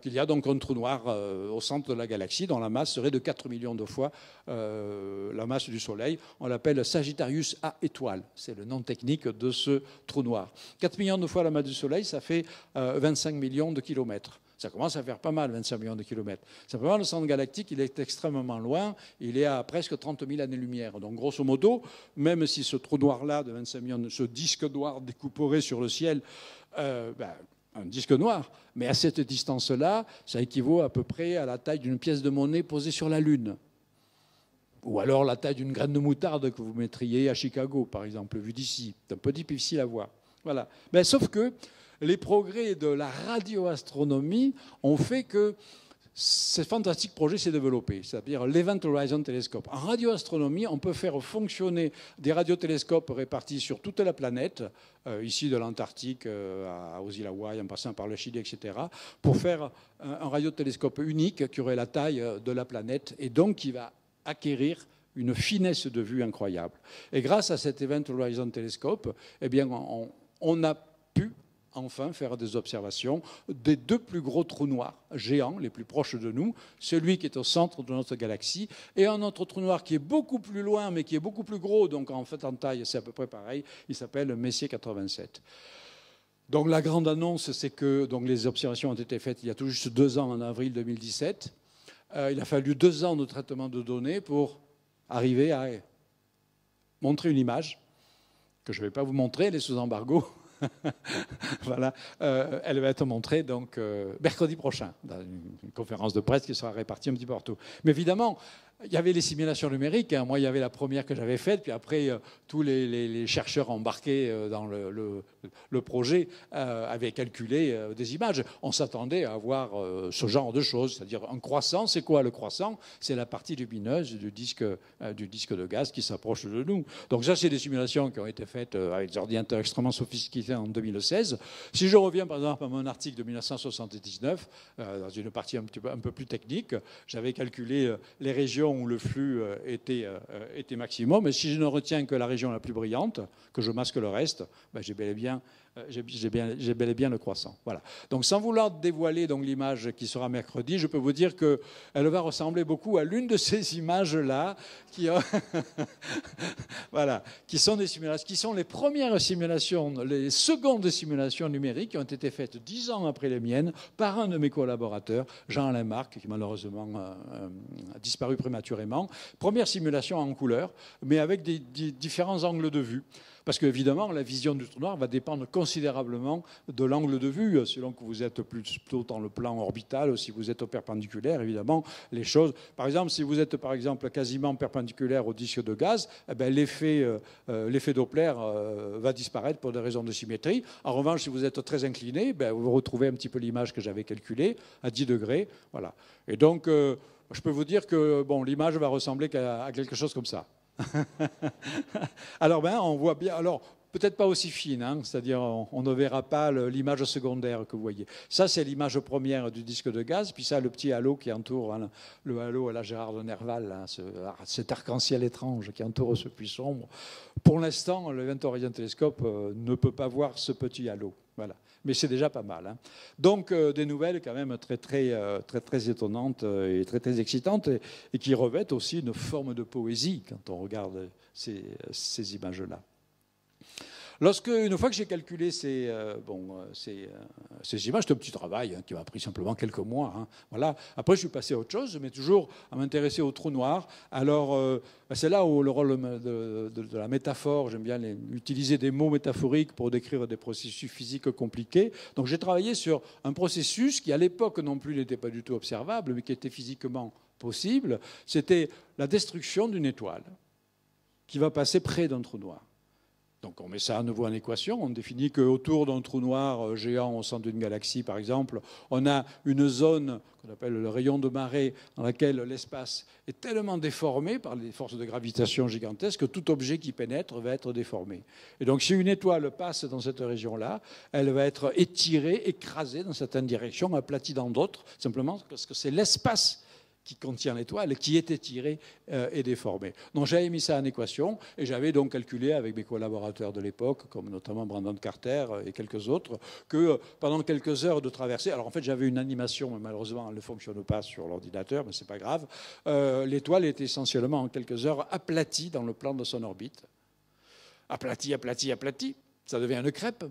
qu'il y a donc un trou noir au centre de la galaxie dont la masse serait de 4 millions de fois la masse du Soleil. On l'appelle Sagittarius A étoile. C'est le nom technique de ce trou noir. 4 millions de fois la masse du Soleil, ça fait 25 millions de kilomètres. Ça commence à faire pas mal, 25 millions de kilomètres. Simplement, le centre galactique, il est extrêmement loin. Il est à presque 30 000 années-lumière. Donc, grosso modo, même si ce trou noir-là de 25 millions, ce disque noir découperé sur le ciel, un disque noir, mais à cette distance-là, ça équivaut à peu près à la taille d'une pièce de monnaie posée sur la Lune. Ou alors la taille d'une graine de moutarde que vous mettriez à Chicago, par exemple, vu d'ici. C'est un peu difficile à voir. Voilà. Mais sauf que les progrès de la radioastronomie ont fait que ce fantastique projet s'est développé, c'est-à-dire l'Event Horizon Telescope. En radioastronomie, on peut faire fonctionner des radiotélescopes répartis sur toute la planète, ici de l'Antarctique aux îles Hawaï, en passant par le Chili, etc., pour faire un radiotélescope unique qui aurait la taille de la planète et donc qui va acquérir une finesse de vue incroyable. Et grâce à cet Event Horizon Telescope, eh bien, on a pu enfin faire des observations des deux plus gros trous noirs géants, les plus proches de nous, celui qui est au centre de notre galaxie, et un autre trou noir qui est beaucoup plus loin, mais qui est beaucoup plus gros, donc en fait en taille c'est à peu près pareil, il s'appelle Messier 87. Donc la grande annonce, c'est que donc, les observations ont été faites il y a tout juste 2 ans, en avril 2017. Il a fallu 2 ans de traitement de données pour arriver à montrer une image, que je ne vais pas vous montrer, elle est sous embargo. Voilà, elle va être montrée donc mercredi prochain dans une conférence de presse qui sera répartie un petit peu partout. Mais évidemment, il y avait les simulations numériques. Moi, il y avait la première que j'avais faite, puis après, tous les chercheurs embarqués dans le projet avaient calculé des images. On s'attendait à avoir ce genre de choses, c'est-à-dire un croissant. C'est quoi le croissant? C'est la partie lumineuse du disque de gaz qui s'approche de nous. Donc ça, c'est des simulations qui ont été faites avec des ordinateurs extrêmement sophistiqués en 2016. Si je reviens, par exemple, à mon article de 1979, dans une partie un peu plus technique, j'avais calculé les régions où le flux était maximum. Et si je ne retiens que la région la plus brillante, que je masque le reste, ben j'ai bel et bien le croissant. Voilà. Donc, sans vouloir dévoiler donc l'image qui sera mercredi, je peux vous dire qu'elle va ressembler beaucoup à l'une de ces images-là, voilà, qui sont des simulations, qui sont les premières simulations, les secondes simulations numériques qui ont été faites 10 ans après les miennes par un de mes collaborateurs, Jean-Alain Marc, qui malheureusement a disparu prématurément. Première simulation en couleur, mais avec des différents angles de vue. Parce qu'évidemment, la vision du trou noir va dépendre considérablement de l'angle de vue. Selon que vous êtes plutôt dans le plan orbital ou si vous êtes au perpendiculaire, évidemment, les choses... Par exemple, si vous êtes par exemple quasiment perpendiculaire au disque de gaz, eh bien, l'effet Doppler va disparaître pour des raisons de symétrie. En revanche, si vous êtes très incliné, ben, vous retrouvez un petit peu l'image que j'avais calculée à 10 degrés. Voilà. Et donc, je peux vous dire que bon, l'image va ressembler à quelque chose comme ça. Alors, on voit bien. Alors, peut-être pas aussi fine, hein, c'est-à-dire on ne verra pas l'image secondaire que vous voyez. Ça, c'est l'image première du disque de gaz, puis ça, le petit halo qui entoure, hein, le halo à la Gérard de Nerval, hein, cet arc-en-ciel étrange qui entoure ce puits sombre. Pour l'instant, le Event Horizon Telescope ne peut pas voir ce petit halo. Voilà. Mais c'est déjà pas mal. Hein. Donc, des nouvelles quand même très étonnantes et très excitantes et qui revêtent aussi une forme de poésie quand on regarde ces images-là. Une fois que j'ai calculé ces images, c'est un petit travail hein, qui m'a pris simplement quelques mois. Hein, voilà. Après, je suis passé à autre chose, mais toujours à m'intéresser au trou noir. Alors, c'est là où le rôle de la métaphore, j'aime bien utiliser des mots métaphoriques pour décrire des processus physiques compliqués. Donc, j'ai travaillé sur un processus qui, à l'époque non plus, n'était pas du tout observable, mais qui était physiquement possible. C'était la destruction d'une étoile qui va passer près d'un trou noir. Donc on met ça à nouveau en équation. On définit qu'autour d'un trou noir géant au centre d'une galaxie, par exemple, on a une zone qu'on appelle le rayon de marée, dans laquelle l'espace est tellement déformé par les forces de gravitation gigantesques que tout objet qui pénètre va être déformé. Et donc si une étoile passe dans cette région-là, elle va être étirée, écrasée dans certaines directions, aplatie dans d'autres, simplement parce que c'est l'espace qui contient l'étoile, qui est étiré et déformé. Donc j'avais mis ça en équation et j'avais donc calculé avec mes collaborateurs de l'époque, comme notamment Brandon Carter et quelques autres, que pendant quelques heures de traversée, alors en fait j'avais une animation, mais malheureusement elle ne fonctionne pas sur l'ordinateur, mais c'est pas grave, l'étoile est essentiellement en quelques heures aplatie dans le plan de son orbite. Aplatie, aplatie, aplatie, ça devient une crêpe.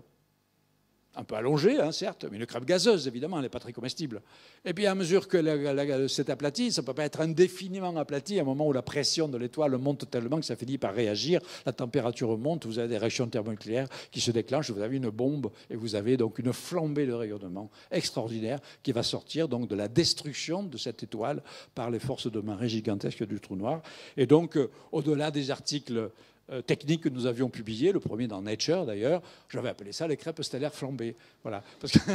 Un peu allongée, hein, certes, mais une crêpe gazeuse, évidemment, elle n'est pas très comestible. Et puis, à mesure que c'est aplati, ça ne peut pas être indéfiniment aplati à un moment où la pression de l'étoile monte tellement que ça finit par réagir, la température monte, vous avez des réactions thermonucléaires qui se déclenchent, vous avez une bombe, et vous avez donc une flambée de rayonnement extraordinaire qui va sortir donc de la destruction de cette étoile par les forces de marée gigantesques du trou noir. Et donc, au-delà des articles technique que nous avions publié, le premier dans Nature d'ailleurs, j'avais appelé ça les crêpes stellaires flambées. Voilà. Parce que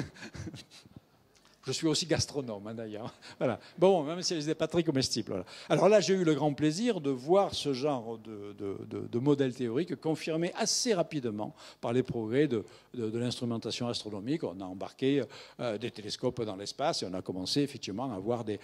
je suis aussi gastronome, hein, d'ailleurs. Voilà. Bon, même si elles n'étaient pas très comestibles. Voilà. Alors là, j'ai eu le grand plaisir de voir ce genre de modèle théorique confirmé assez rapidement par les progrès de l'instrumentation astronomique. On a embarqué des télescopes dans l'espace et on a commencé effectivement à voir des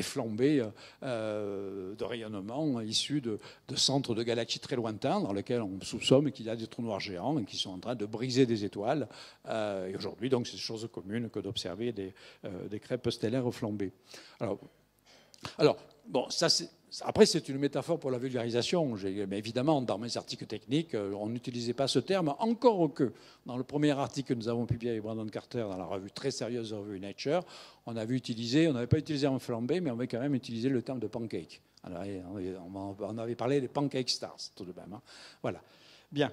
flambées de rayonnement issus de centres de galaxies très lointains dans lesquels on soupçonne qu'il y a des trous noirs géants et qui sont en train de briser des étoiles. Et aujourd'hui, donc, c'est chose commune que d'observer des crêpes stellaires flambées. Alors bon, ça c'est... Après, c'est une métaphore pour la vulgarisation. Mais évidemment, dans mes articles techniques, on n'utilisait pas ce terme, encore que dans le premier article que nous avons publié avec Brandon Carter dans la revue très sérieuse revue Nature, on n'avait pas utilisé un flambé, mais on avait quand même utilisé le terme de pancake. Alors, on avait parlé des pancake stars, tout de même. Hein. Voilà. Bien.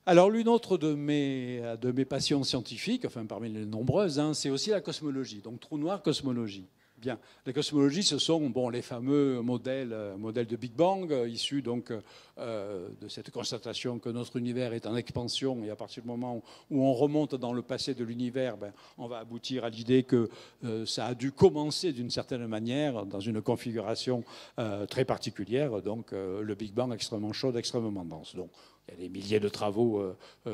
Alors, l'une autre de mes passions scientifiques, enfin parmi les nombreuses, hein, c'est aussi la cosmologie. Donc, trou noir, cosmologie. Bien. Les cosmologies, ce sont les fameux modèles de Big Bang, issus donc de cette constatation que notre univers est en expansion, et à partir du moment où on remonte dans le passé de l'univers, on va aboutir à l'idée que ça a dû commencer d'une certaine manière dans une configuration très particulière, donc le Big Bang extrêmement chaud, extrêmement dense. Donc, il y a des milliers de travaux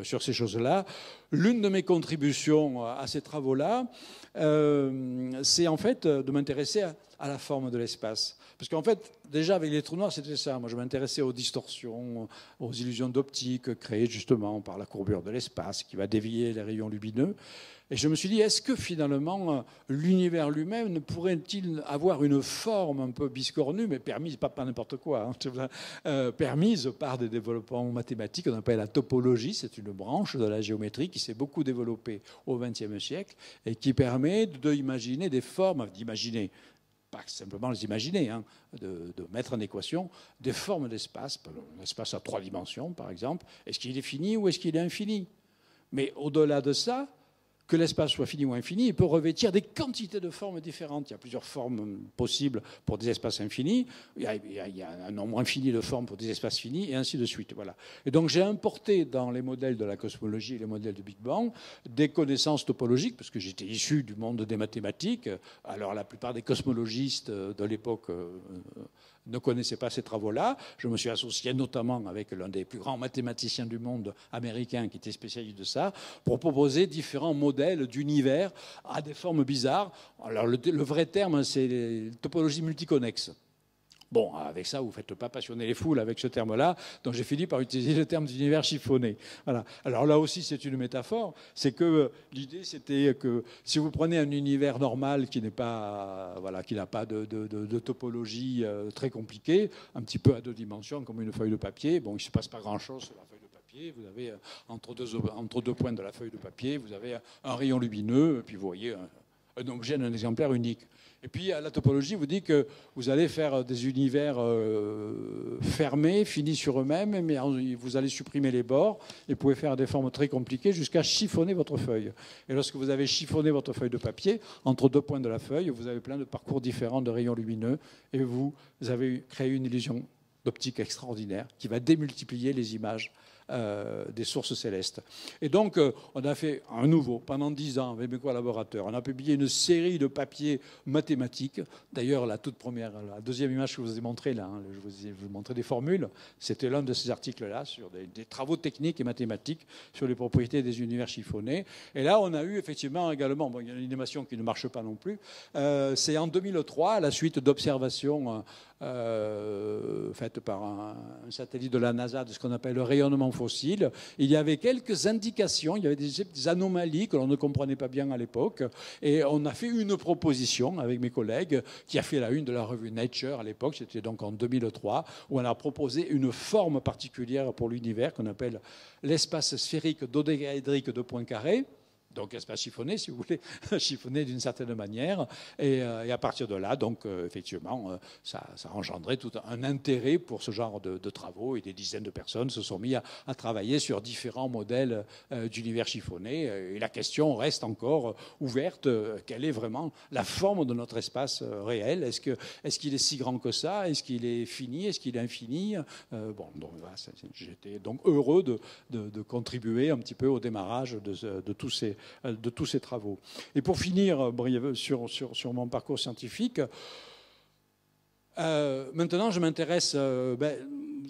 sur ces choses-là. L'une de mes contributions à ces travaux-là, c'est en fait de m'intéresser à la forme de l'espace. Parce qu'en fait, déjà avec les trous noirs, c'était ça. Moi, je m'intéressais aux distorsions, aux illusions d'optique créées justement par la courbure de l'espace qui va dévier les rayons lumineux. Et je me suis dit, est-ce que finalement l'univers lui-même ne pourrait-il avoir une forme un peu biscornue, mais permise, pas n'importe quoi, hein, permise par des développements mathématiques qu'on appelle la topologie. C'est une branche de la géométrie qui s'est beaucoup développée au XXe siècle et qui permet d'imaginer des formes, d'imaginer, pas simplement les imaginer, hein, de mettre en équation des formes d'espace, un espace à 3 dimensions par exemple. Est-ce qu'il est fini ou est-ce qu'il est infini? Mais au-delà de ça, que l'espace soit fini ou infini, il peut revêtir des quantités de formes différentes. Il y a plusieurs formes possibles pour des espaces infinis. Il y a un nombre infini de formes pour des espaces finis, et ainsi de suite. Voilà. Et donc j'ai importé dans les modèles de la cosmologie et les modèles de Big Bang des connaissances topologiques, parce que j'étais issu du monde des mathématiques. Alors la plupart des cosmologistes de l'époque ne connaissaient pas ces travaux-là. Je me suis associé notamment avec l'un des plus grands mathématiciens du monde américain qui était spécialiste de ça, pour proposer différents modèles d'univers à des formes bizarres. Alors le vrai terme, c'est topologie multiconnexe. Bon, avec ça, vous ne faites pas passionner les foules avec ce terme-là, donc j'ai fini par utiliser le terme d'univers chiffonné. Voilà. Alors là aussi, c'est une métaphore. C'est que l'idée, c'était que si vous prenez un univers normal qui n'est pas, qui n'a pas de topologie très compliquée, un petit peu à 2 dimensions, comme une feuille de papier, bon, il ne se passe pas grand-chose sur la feuille de papier. Vous avez entre deux points de la feuille de papier, vous avez un rayon lumineux, et puis vous voyez un objet d'un exemplaire unique. Et puis la topologie vous dit que vous allez faire des univers fermés, finis sur eux-mêmes, mais vous allez supprimer les bords et vous pouvez faire des formes très compliquées jusqu'à chiffonner votre feuille. Et lorsque vous avez chiffonné votre feuille de papier, entre 2 points de la feuille, vous avez plein de parcours différents de rayons lumineux et vous avez créé une illusion d'optique extraordinaire qui va démultiplier les images des sources célestes. Et donc, on a fait à nouveau, pendant 10 ans, avec mes collaborateurs, on a publié une série de papiers mathématiques. D'ailleurs, la toute première, la deuxième image que je vous ai montrée, là, hein, je vous ai montré des formules, c'était l'un de ces articles-là, sur des travaux techniques et mathématiques sur les propriétés des univers chiffonnés. Et là, on a eu effectivement également, bon, il y a une animation qui ne marche pas non plus, c'est en 2003, à la suite d'observations faites par un satellite de la NASA de ce qu'on appelle le rayonnement fossile. Il y avait quelques indications, il y avait des anomalies que l'on ne comprenait pas bien à l'époque. Et on a fait une proposition avec mes collègues qui a fait la une de la revue Nature à l'époque, c'était donc en 2003, où on a proposé une forme particulière pour l'univers qu'on appelle l'espace sphérique dodécaédrique de Poincaré. Donc espace chiffonné, si vous voulez, chiffonné d'une certaine manière. Et à partir de là, donc effectivement, ça engendrait tout un intérêt pour ce genre de travaux. Et des dizaines de personnes se sont mis à travailler sur différents modèles d'univers chiffonné. Et la question reste encore ouverte. Quelle est vraiment la forme de notre espace réel? Est-ce qu'il est si grand que ça? Est-ce qu'il est fini? Est-ce qu'il est infini? Bon, donc voilà, j'étais donc heureux de contribuer un petit peu au démarrage de tous ces travaux. Et pour finir sur mon parcours scientifique, maintenant je m'intéresse,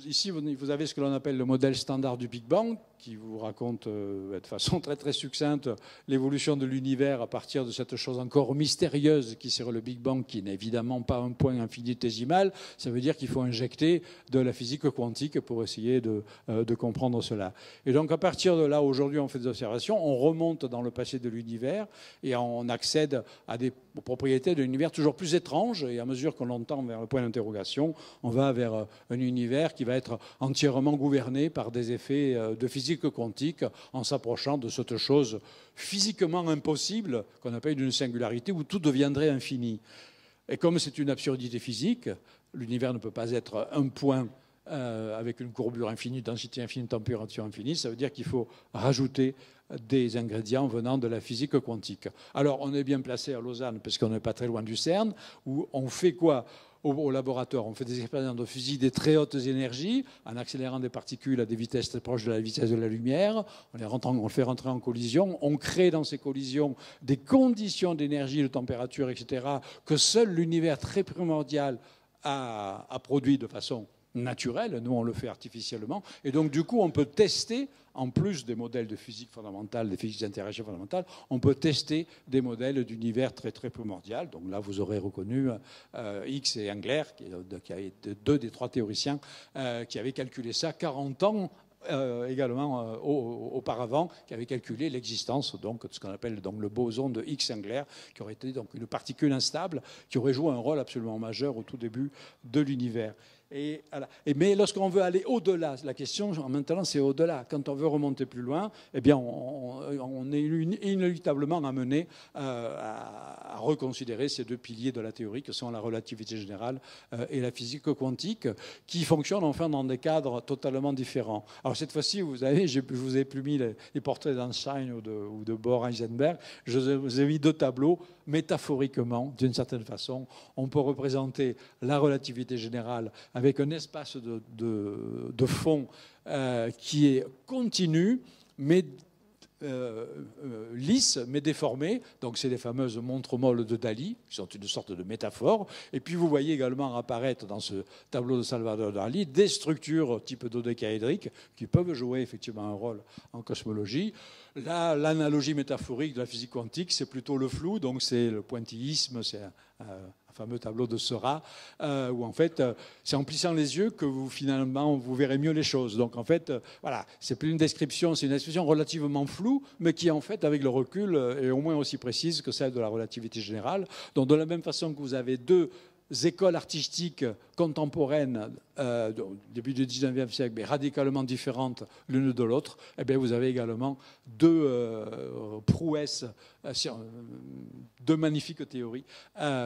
ici vous avez ce que l'on appelle le modèle standard du Big Bang, qui vous raconte de façon très très succincte l'évolution de l'univers à partir de cette chose encore mystérieuse qui serait le Big Bang, qui n'est évidemment pas un point infinitésimal. Ça veut dire qu'il faut injecter de la physique quantique pour essayer de comprendre cela. Et donc à partir de là, aujourd'hui on fait des observations, on remonte dans le passé de l'univers et on accède à des propriétés de l'univers toujours plus étranges, et à mesure qu'on entend vers le point d'interrogation, on va vers un univers qui va être entièrement gouverné par des effets de physique quantique, en s'approchant de cette chose physiquement impossible qu'on appelle une singularité, où tout deviendrait infini. Et comme c'est une absurdité physique, l'univers ne peut pas être un point avec une courbure infinie, densité infinie, température infinie. Ça veut dire qu'il faut rajouter des ingrédients venant de la physique quantique. Alors, on est bien placé à Lausanne, parce qu'on n'est pas très loin du CERN, où on fait quoi au laboratoire? On fait des expériences de physique des très hautes énergies, en accélérant des particules à des vitesses très proches de la vitesse de la lumière. On les fait rentrer en collision. On crée dans ces collisions des conditions d'énergie, de température, etc., que seul l'univers très primordial a produit de façon naturelle. Nous, on le fait artificiellement. Et donc, du coup, on peut tester, en plus des modèles de physique fondamentale, des physiques d'interaction fondamentale, on peut tester des modèles d'univers très, très primordial. Donc là, vous aurez reconnu Higgs et Engler, qui avaient deux des trois théoriciens qui avaient calculé ça 40 ans également auparavant, qui avaient calculé l'existence donc, de ce qu'on appelle donc, le boson de Higgs-Engler, qui aurait été donc, une particule instable, qui aurait joué un rôle absolument majeur au tout début de l'univers. Mais lorsqu'on veut aller au-delà, la question maintenant c'est au-delà. Quand on veut remonter plus loin, eh bien on est inéluctablement amené à reconsidérer ces deux piliers de la théorie que sont la relativité générale et la physique quantique, qui fonctionnent enfin dans des cadres totalement différents. Alors cette fois-ci, vous savez, je vous ai plus mis les portraits d'Einstein ou de Bohr-Heisenberg. Je vous ai mis deux tableaux. Métaphoriquement, d'une certaine façon, on peut représenter la relativité générale avec un espace de fond qui est continu, mais lisse, mais déformé. Donc, c'est les fameuses montres molles de Dali, qui sont une sorte de métaphore. Et puis, vous voyez également apparaître dans ce tableau de Salvador Dali des structures type dodécaédrique qui peuvent jouer effectivement un rôle en cosmologie. Là, l'analogie métaphorique de la physique quantique, c'est plutôt le flou, donc c'est le pointillisme, c'est un fameux tableau de Seurat, où en fait, c'est en plissant les yeux que finalement, vous verrez mieux les choses. Donc en fait, voilà, c'est plus une description, c'est une expression relativement floue, mais qui en fait, avec le recul, est au moins aussi précise que celle de la relativité générale. Donc de la même façon que vous avez deux écoles artistiques contemporaines début du 19e siècle, mais radicalement différentes l'une de l'autre, eh bien, vous avez également deux prouesses, deux magnifiques théories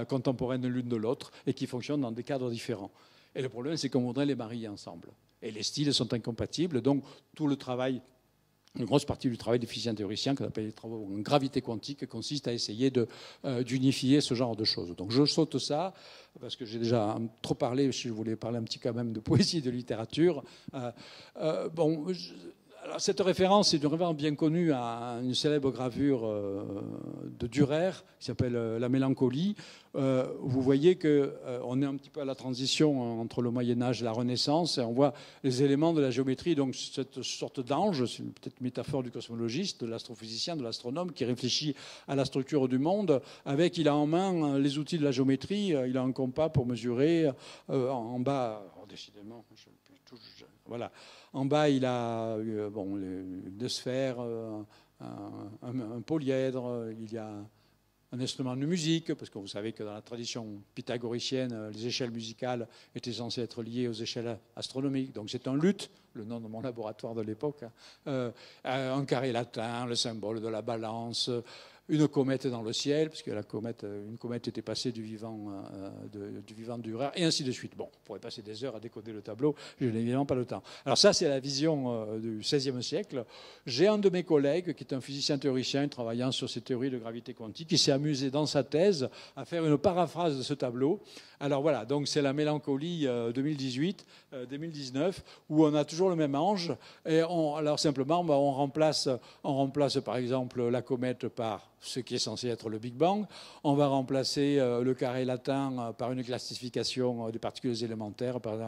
contemporaines l'une de l'autre et qui fonctionnent dans des cadres différents. Et le problème, c'est qu'on voudrait les marier ensemble. Et les styles sont incompatibles, donc tout le travail, une grosse partie du travail des physiciens théoriciens, qu'on appelle les travaux en gravité quantique, consiste à essayer d'unifier ce genre de choses. Donc je saute ça, parce que j'ai déjà trop parlé, je voulais parler un petit quand même de poésie et de littérature. Alors, cette référence est une référence bien connue à une célèbre gravure de Dürer qui s'appelle La Mélancolie. Vous voyez qu'on est un petit peu à la transition entre le Moyen-Âge et la Renaissance, et on voit les éléments de la géométrie, donc cette sorte d'ange, c'est peut-être une métaphore du cosmologiste, de l'astrophysicien, de l'astronome qui réfléchit à la structure du monde, avec, il a en main les outils de la géométrie, il a un compas pour mesurer, en bas, décidément, voilà. En bas, il a deux sphères, un polyèdre, il y a un instrument de musique, parce que vous savez que dans la tradition pythagoricienne, les échelles musicales étaient censées être liées aux échelles astronomiques. Donc c'est un luth, le nom de mon laboratoire de l'époque, un carré latin, le symbole de la balance, une comète dans le ciel, parce que une comète était passée du vivant de Dürer, et ainsi de suite. Bon, on pourrait passer des heures à décoder le tableau, je n'ai évidemment pas le temps. Alors ça, c'est la vision du XVIe siècle. J'ai un de mes collègues, qui est un physicien théoricien travaillant sur ces théories de gravité quantique, qui s'est amusé dans sa thèse à faire une paraphrase de ce tableau. Alors voilà, donc c'est la Mélancolie 2018-2019, où on a toujours le même ange, et alors simplement, on remplace par exemple la comète par ce qui est censé être le Big Bang. On va remplacer le carré latin par une classification des particules élémentaires, par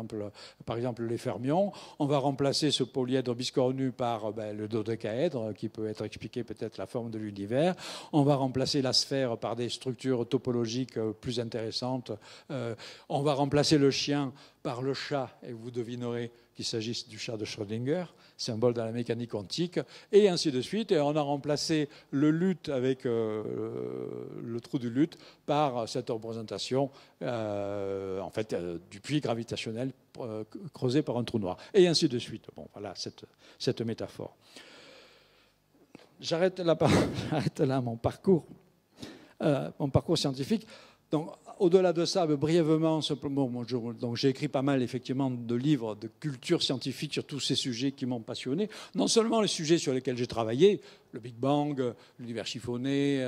exemple les fermions. On va remplacer ce polyèdre biscornu par le dodécaèdre, qui peut être expliqué peut-être la forme de l'univers. On va remplacer la sphère par des structures topologiques plus intéressantes. On va remplacer le chien par le chat, et vous devinerez qu'il s'agisse du chat de Schrödinger, symbole dans la mécanique quantique, et ainsi de suite. Et on a remplacé le luth avec le trou du luth par cette représentation du puits gravitationnel creusé par un trou noir, et ainsi de suite. Bon, voilà cette métaphore. J'arrête là mon parcours scientifique. Donc, au-delà de ça, brièvement, simplement, j'ai écrit pas mal effectivement de livres de culture scientifique sur tous ces sujets qui m'ont passionné. Non seulement les sujets sur lesquels j'ai travaillé, le Big Bang, l'univers chiffonné,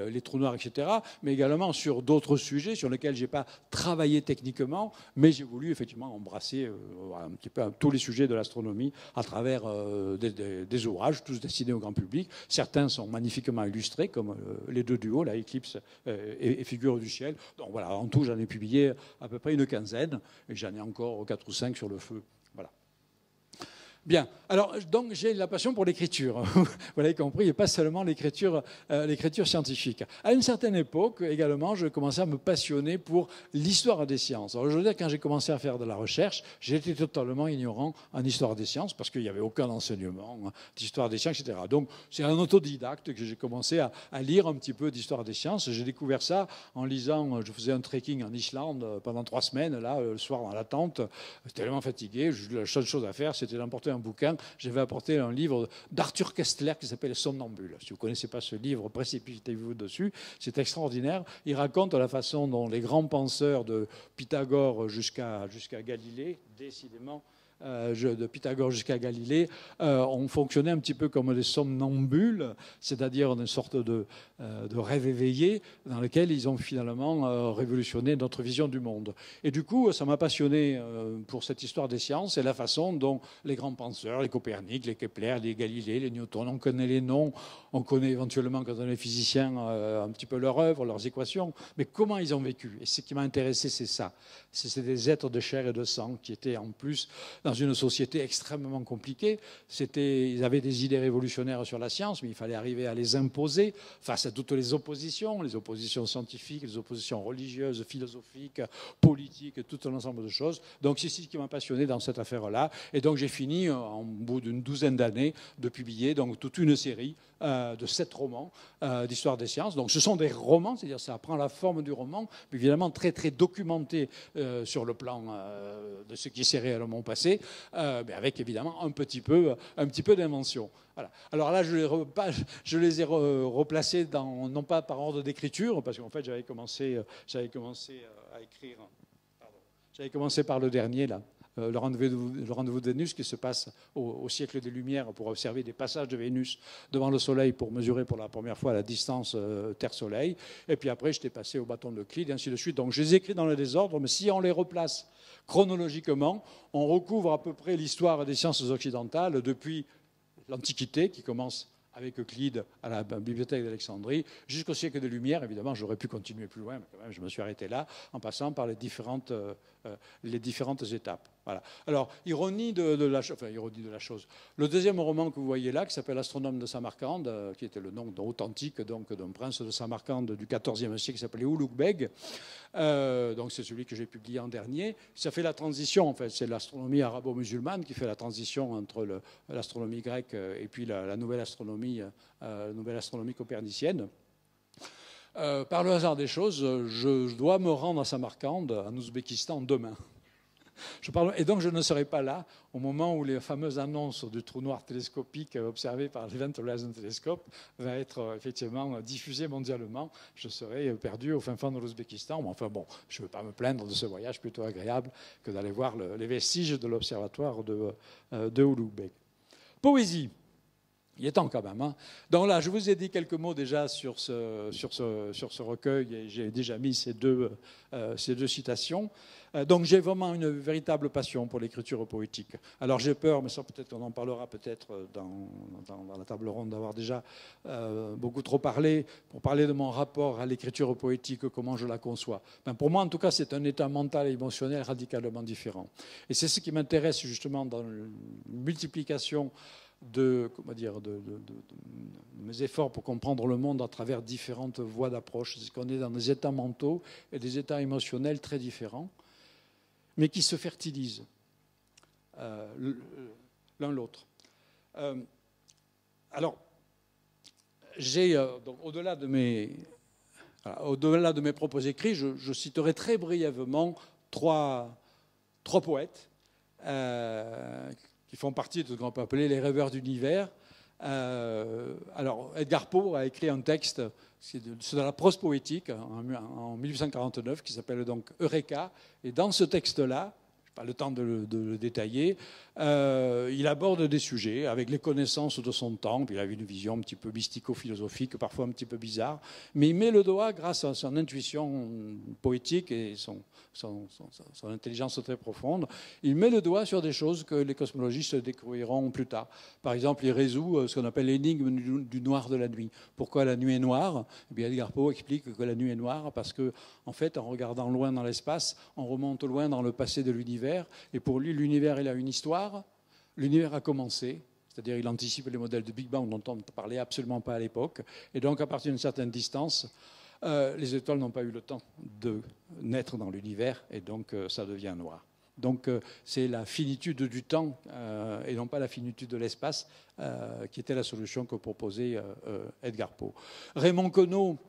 les trous noirs, etc., mais également sur d'autres sujets sur lesquels je n'ai pas travaillé techniquement, mais j'ai voulu effectivement embrasser un petit peu tous les sujets de l'astronomie à travers des ouvrages, tous destinés au grand public. Certains sont magnifiquement illustrés, comme les deux du haut, la Éclipse et Figure du ciel. Donc voilà, en tout, j'en ai publié à peu près une quinzaine, et j'en ai encore 4 ou 5 sur le feu. Voilà. Bien. Alors, donc, j'ai la passion pour l'écriture. Vous l'avez compris, et pas seulement l'écriture scientifique. À une certaine époque, également, je commençais à me passionner pour l'histoire des sciences. Alors, je veux dire, quand j'ai commencé à faire de la recherche, j'étais totalement ignorant en histoire des sciences, parce qu'il n'y avait aucun enseignement d'histoire des sciences, etc. Donc, c'est un autodidacte que j'ai commencé à lire un petit peu d'histoire des sciences. J'ai découvert ça en lisant, je faisais un trekking en Islande pendant 3 semaines, là, le soir dans la tente. J'étais tellement fatigué, la seule chose à faire, c'était d'emporter un bouquin. J'avais apporté un livre d'Arthur Kestler qui s'appelle Somnambule. Si vous ne connaissez pas ce livre, précipitez-vous dessus. C'est extraordinaire. Il raconte la façon dont les grands penseurs de Pythagore jusqu'à Galilée, décidément, de Pythagore jusqu'à Galilée, ont fonctionné un petit peu comme des somnambules, c'est-à-dire une sorte de rêve éveillé dans lequel ils ont finalement révolutionné notre vision du monde. Et du coup, ça m'a passionné pour cette histoire des sciences et la façon dont les grands penseurs, les Copernic, les Kepler, les Galilée, les Newton, on connaît les noms, on connaît éventuellement, quand on est physicien, un petit peu leur œuvre, leurs équations, mais comment ils ont vécu. Et ce qui m'a intéressé, c'est ça. C'est des êtres de chair et de sang qui étaient en plus dans une société extrêmement compliquée. Ils avaient des idées révolutionnaires sur la science, mais il fallait arriver à les imposer face à toutes les oppositions scientifiques, les oppositions religieuses, philosophiques, politiques, tout un ensemble de choses. Donc c'est ce qui m'a passionné dans cette affaire-là. Et donc j'ai fini, au bout d'une douzaine d'années, de publier donc toute une série de 7 romans d'histoire des sciences. Donc ce sont des romans, c'est-à-dire ça prend la forme du roman, mais évidemment très très documenté sur le plan de ce qui s'est réellement passé, mais avec évidemment un petit peu d'invention. Voilà. Alors là, je les ai replacés non pas par ordre d'écriture, parce qu'en fait j'avais commencé à écrire. J'avais commencé par le dernier là. Le rendez-vous de Vénus, qui se passe au siècle des Lumières pour observer des passages de Vénus devant le Soleil pour mesurer pour la première fois la distance Terre-Soleil. Et puis après, j'étais passé au bâton de Euclide, et ainsi de suite. Donc je les écris dans le désordre, mais si on les replace chronologiquement, on recouvre à peu près l'histoire des sciences occidentales depuis l'Antiquité, qui commence avec Euclide à la bibliothèque d'Alexandrie, jusqu'au siècle des Lumières. Évidemment, j'aurais pu continuer plus loin, mais quand même, je me suis arrêté là, en passant par les différentes étapes. Voilà. Alors, ironie de la chose. Le deuxième roman que vous voyez là, qui s'appelle L'Astronome de Samarcande, qui était le nom authentique d'un prince de Samarcande du XIVe siècle, qui s'appelait Ulugh Beg. Donc, c'est celui que j'ai publié en dernier. Ça fait la transition, en fait. C'est l'astronomie arabo-musulmane qui fait la transition entre l'astronomie grecque et puis la nouvelle astronomie copernicienne. Par le hasard des choses, je dois me rendre à Samarcande, en Ouzbékistan, demain. Et donc je ne serai pas là au moment où les fameuses annonces du trou noir télescopique observé par l'Event Horizon Telescope va être effectivement diffusées mondialement. Je serai perdu au fin fond de l'Ouzbékistan. Mais enfin bon, je ne veux pas me plaindre de ce voyage plutôt agréable que d'aller voir les vestiges de l'observatoire de Ulugh Beg. Poésie. Il est temps quand même. Hein. Donc là, je vous ai dit quelques mots déjà sur ce recueil et j'ai déjà mis ces deux citations. Donc j'ai vraiment une véritable passion pour l'écriture poétique. Alors j'ai peur, mais ça peut-être on en parlera peut-être dans la table ronde, d'avoir déjà beaucoup trop parlé pour parler de mon rapport à l'écriture poétique, comment je la conçois. Ben, pour moi, en tout cas, c'est un état mental et émotionnel radicalement différent. Et c'est ce qui m'intéresse justement dans la multiplication de mes efforts pour comprendre le monde à travers différentes voies d'approche. C'est qu'on est dans des états mentaux et des états émotionnels très différents, mais qui se fertilisent l'un l'autre. Alors, au-delà de mes propos écrits, je citerai très brièvement trois poètes qui font partie de ce qu'on peut appeler les rêveurs d'univers. Alors, Edgar Poe a écrit un texte, c'est de la prose poétique, en 1849, qui s'appelle donc Eureka. Et dans ce texte-là, je n'ai pas le temps de le détailler, il aborde des sujets avec les connaissances de son temps. Puis il avait une vision un petit peu mystico-philosophique, parfois un petit peu bizarre. Mais il met le doigt, grâce à son intuition poétique et son intelligence très profonde, il met le doigt sur des choses que les cosmologistes découvriront plus tard. Par exemple, il résout ce qu'on appelle l'énigme du noir de la nuit. Pourquoi la nuit est noire? Eh bien, Edgar Poe explique que la nuit est noire parce que, en fait, en regardant loin dans l'espace, on remonte loin dans le passé de l'univers. Et pour lui, l'univers, il a une histoire. L'univers a commencé. C'est-à-dire il anticipe les modèles de Big Bang dont on ne parlait absolument pas à l'époque. Et donc, à partir d'une certaine distance, les étoiles n'ont pas eu le temps de naître dans l'univers et donc ça devient noir. Donc c'est la finitude du temps et non pas la finitude de l'espace qui était la solution que proposait Edgar Poe. Raymond Queneau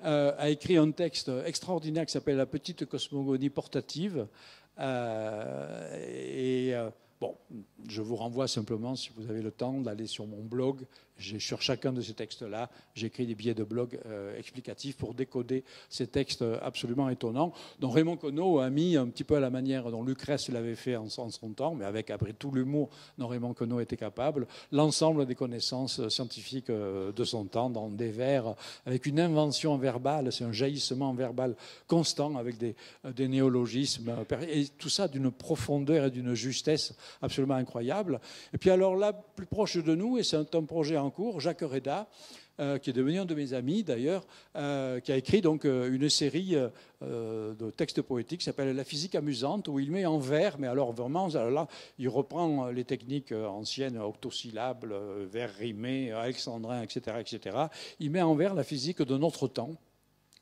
a écrit un texte extraordinaire qui s'appelle La petite cosmogonie portative. Bon, je vous renvoie simplement, si vous avez le temps, d'aller sur mon blog. Sur chacun de ces textes-là, j'écris des billets de blog explicatifs pour décoder ces textes absolument étonnants. Donc Raymond Queneau a mis un petit peu à la manière dont Lucrèce l'avait fait en son temps, mais avec après tout l'humour dont Raymond Queneau était capable, l'ensemble des connaissances scientifiques de son temps dans des vers, avec une invention verbale, c'est un jaillissement verbal constant avec des néologismes, et tout ça d'une profondeur et d'une justesse absolument incroyable. Et puis alors là, plus proche de nous, et c'est un projet en cours, Jacques Reda, qui est devenu un de mes amis d'ailleurs, qui a écrit donc une série de textes poétiques qui s'appelle La physique amusante, où il met en vers, mais alors vraiment, là, il reprend les techniques anciennes, octosyllabes, vers rimés, alexandrins, etc., etc. Il met en vers la physique de notre temps,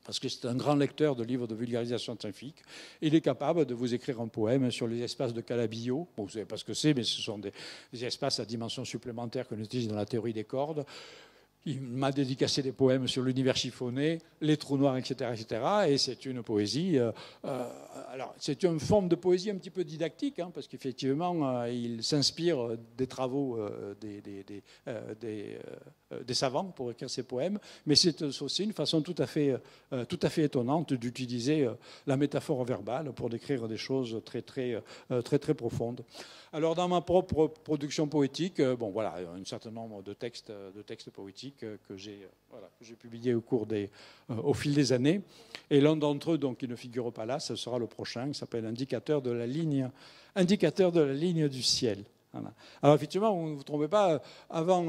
parce que c'est un grand lecteur de livres de vulgarisation scientifique. Il est capable de vous écrire un poème sur les espaces de Calabi-Yau. Bon, vous ne savez pas ce que c'est, mais ce sont des espaces à dimension supplémentaire qu'on utilise dans la théorie des cordes. Il m'a dédicacé des poèmes sur l'univers chiffonné, les trous noirs, etc., etc. Et c'est une poésie. Alors, c'est une forme de poésie un petit peu didactique, hein, parce qu'effectivement, il s'inspire des travaux des savants pour écrire ses poèmes. Mais c'est aussi une façon tout à fait étonnante d'utiliser la métaphore verbale pour décrire des choses très, très, très, très profondes. Alors, dans ma propre production poétique, bon, voilà, un certain nombre de textes poétiques que j'ai publiés au fil des années. Et l'un d'entre eux, donc, qui ne figure pas là, ce sera le prochain, qui s'appelle Indicateur de la ligne du ciel. Voilà. Alors effectivement, vous ne vous trompez pas, avant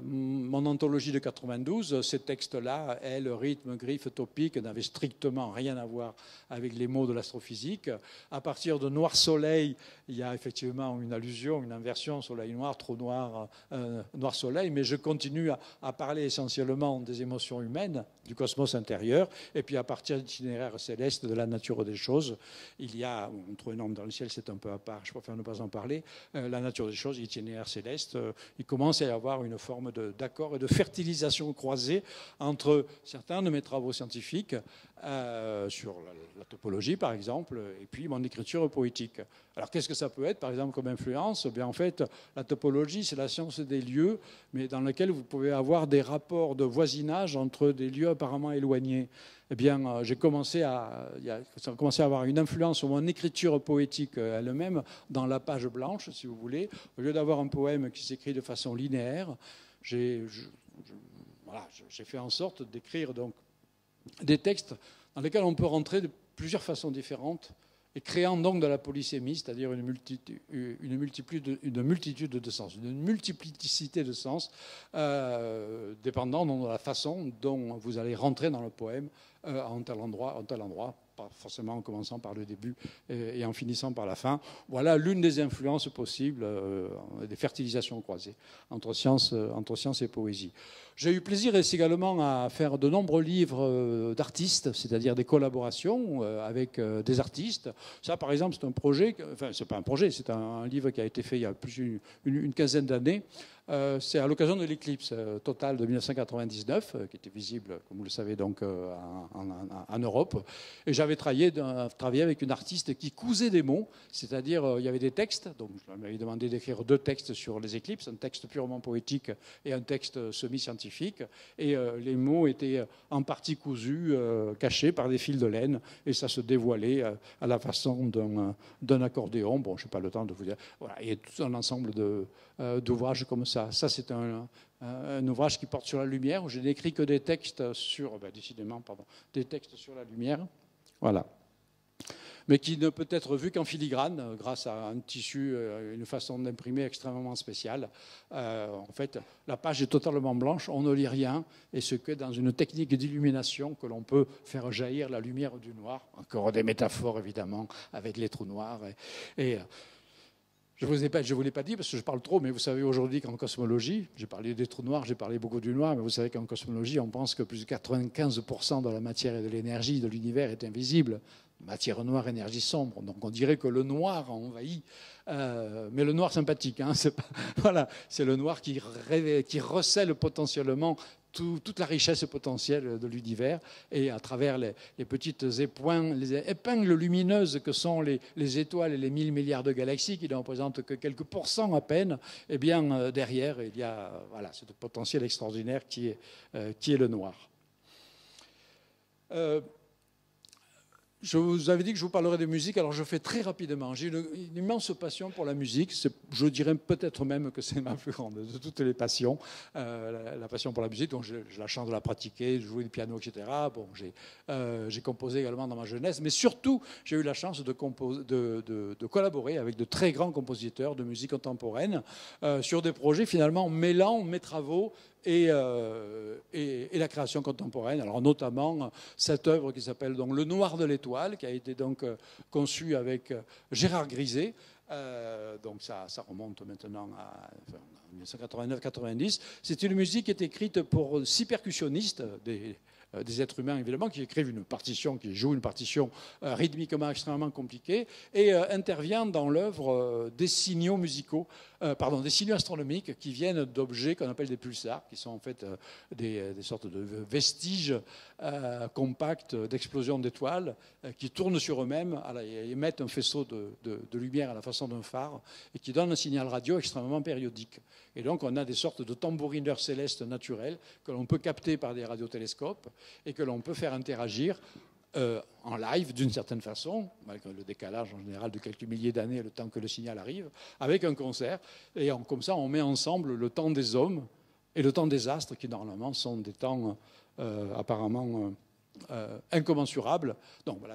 mon anthologie de 92, ces textes-là, aile, rythme, griffe, topique, n'avaient strictement rien à voir avec les mots de l'astrophysique. À partir de Noir Soleil, il y a effectivement une allusion, une inversion, soleil noir, trou noir, noir soleil, mais je continue à parler essentiellement des émotions humaines, du cosmos intérieur, et puis à partir d'itinéraires célestes, de la nature des choses, il y a, on trouve un homme dans le ciel, c'est un peu à part, je préfère ne pas en parler, la nature des choses, itinéraire céleste, il commence à y avoir une forme d'accord et de fertilisation croisée entre certains de mes travaux scientifiques sur la topologie, par exemple, et puis mon écriture poétique. Alors, qu'est-ce que ça peut être, par exemple, comme influence? Bien, en fait, la topologie, c'est la science des lieux, mais dans laquelle vous pouvez avoir des rapports de voisinage entre des lieux apparemment éloignés. Eh bien, ça a commencé à avoir une influence sur mon écriture poétique elle-même dans la page blanche, si vous voulez. Au lieu d'avoir un poème qui s'écrit de façon linéaire, j'ai fait en sorte d'écrire donc des textes dans lesquels on peut rentrer de plusieurs façons différentes et créant donc de la polysémie, c'est-à-dire une multitude de sens, une multiplicité de sens, dépendant de la façon dont vous allez rentrer dans le poème en tel endroit, pas forcément en commençant par le début et en finissant par la fin. Voilà l'une des influences possibles, des fertilisations croisées entre science et poésie. J'ai eu plaisir également à faire de nombreux livres d'artistes, c'est-à-dire des collaborations avec des artistes. Ça, par exemple, c'est un projet, enfin, c'est pas un projet, c'est un livre qui a été fait il y a plus d'une quinzaine d'années. C'est à l'occasion de l'éclipse totale de 1999, qui était visible, comme vous le savez, donc, en Europe. Et j'avais travaillé avec une artiste qui cousait des mots, c'est-à-dire il y avait des textes, donc je lui avais demandé d'écrire 2 textes sur les éclipses, un texte purement poétique et un texte semi-scientifique. Et les mots étaient en partie cousus, cachés par des fils de laine, et ça se dévoilait à la façon d'un accordéon. Bon, je n'ai pas le temps de vous dire. Voilà, et tout un ensemble d'ouvrages comme ça. Ça, c'est un ouvrage qui porte sur la lumière, où je n'écris que des textes sur, des textes sur la lumière, voilà. Mais qui ne peut être vu qu'en filigrane, grâce à un tissu, une façon d'imprimer extrêmement spéciale. En fait, la page est totalement blanche, on ne lit rien, et ce que dans une technique d'illumination que l'on peut faire jaillir la lumière du noir. Encore des métaphores, évidemment, avec les trous noirs. Je ne vous l'ai pas dit parce que je parle trop, mais vous savez aujourd'hui qu'en cosmologie, j'ai parlé des trous noirs, j'ai parlé beaucoup du noir, mais vous savez qu'en cosmologie, on pense que plus de 95% de la matière et de l'énergie de l'univers est invisible. Matière noire, énergie sombre. Donc on dirait que le noir envahit, mais le noir sympathique. Hein, c'est le noir qui recèle potentiellement toute la richesse potentielle de l'univers, et à travers les petites les épingles lumineuses que sont les étoiles et les 1000 milliards de galaxies, qui ne représentent que quelques pourcents à peine, eh bien derrière il y a ce potentiel extraordinaire qui est le noir. Je vous avais dit que je vous parlerais de musique, alors je fais très rapidement. J'ai une immense passion pour la musique. Je dirais peut-être même que c'est ma plus grande de toutes les passions, la passion pour la musique. Donc j'ai la chance de la pratiquer, de jouer du piano, etc. Bon, j'ai composé également dans ma jeunesse, mais surtout j'ai eu la chance de collaborer avec de très grands compositeurs de musique contemporaine sur des projets finalement mêlant mes travaux et la création contemporaine. Alors notamment cette œuvre qui s'appelle donc Le Noir de l'Étoile, qui a été donc conçue avec Gérard Griset. Donc ça remonte maintenant à 1989-90. C'est une musique qui est écrite pour 6 percussionnistes, des êtres humains évidemment, qui écrivent une partition, qui jouent une partition rythmiquement extrêmement compliquée, et intervient dans l'œuvre des signaux musicaux, des signaux astronomiques qui viennent d'objets qu'on appelle des pulsars, qui sont en fait des sortes de vestiges compacts d'explosion d'étoiles qui tournent sur eux-mêmes et émettent un faisceau de lumière à la façon d'un phare et qui donnent un signal radio extrêmement périodique. Et donc on a des sortes de tambourineurs célestes naturels que l'on peut capter par des radiotélescopes et que l'on peut faire interagir en live d'une certaine façon, malgré le décalage en général de quelques milliers d'années, le temps que le signal arrive, avec un concert. Et comme ça, on met ensemble le temps des hommes et le temps des astres, qui normalement sont des temps apparemment incommensurable. Donc voilà,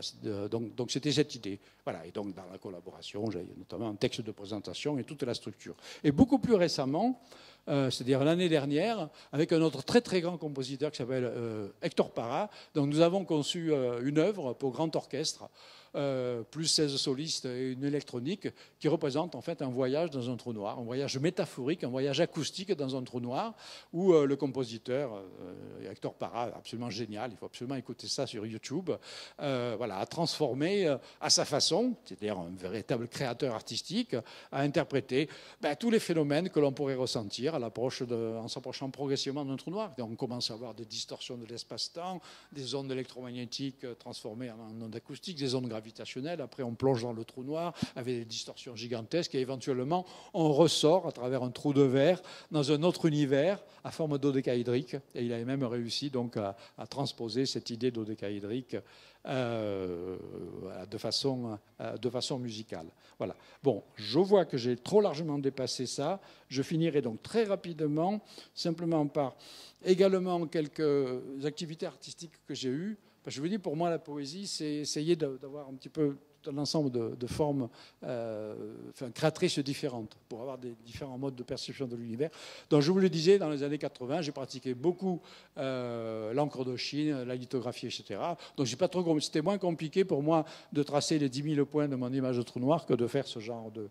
donc c'était cette idée. Voilà, et donc dans la collaboration, j'ai notamment un texte de présentation et toute la structure. Et beaucoup plus récemment, c'est-à-dire l'année dernière, avec un autre très très grand compositeur qui s'appelle Hector Parra, donc nous avons conçu une œuvre pour grand orchestre, plus 16 solistes et une électronique, qui représente en fait un voyage dans un trou noir, un voyage métaphorique, un voyage acoustique dans un trou noir, où le compositeur, Hector Parra, absolument génial, il faut absolument écouter ça sur YouTube, voilà, a transformé à sa façon, c'est-à-dire un véritable créateur artistique, a interprété tous les phénomènes que l'on pourrait ressentir en s'approchant progressivement d'un trou noir. Donc on commence à avoir des distorsions de l'espace-temps, des ondes électromagnétiques transformées en ondes acoustiques, des ondes gravitationnelles. Après, on plonge dans le trou noir avec des distorsions gigantesques et éventuellement, on ressort à travers un trou de verre dans un autre univers à forme dodécaédrique. Et il avait même réussi donc à transposer cette idée dodécaédrique de façon musicale. Voilà. Bon, je vois que j'ai trop largement dépassé ça. Je finirai donc très rapidement, simplement par également quelques activités artistiques que j'ai eues. Je vous dis, pour moi, la poésie, c'est essayer d'avoir un petit peu un ensemble de formes créatrices différentes pour avoir des différents modes de perception de l'univers. Donc, je vous le disais, dans les années 80, j'ai pratiqué beaucoup l'encre de Chine, la lithographie, etc. Donc, c'était moins compliqué pour moi de tracer les 10 000 points de mon image de trou noir que de faire ce genre de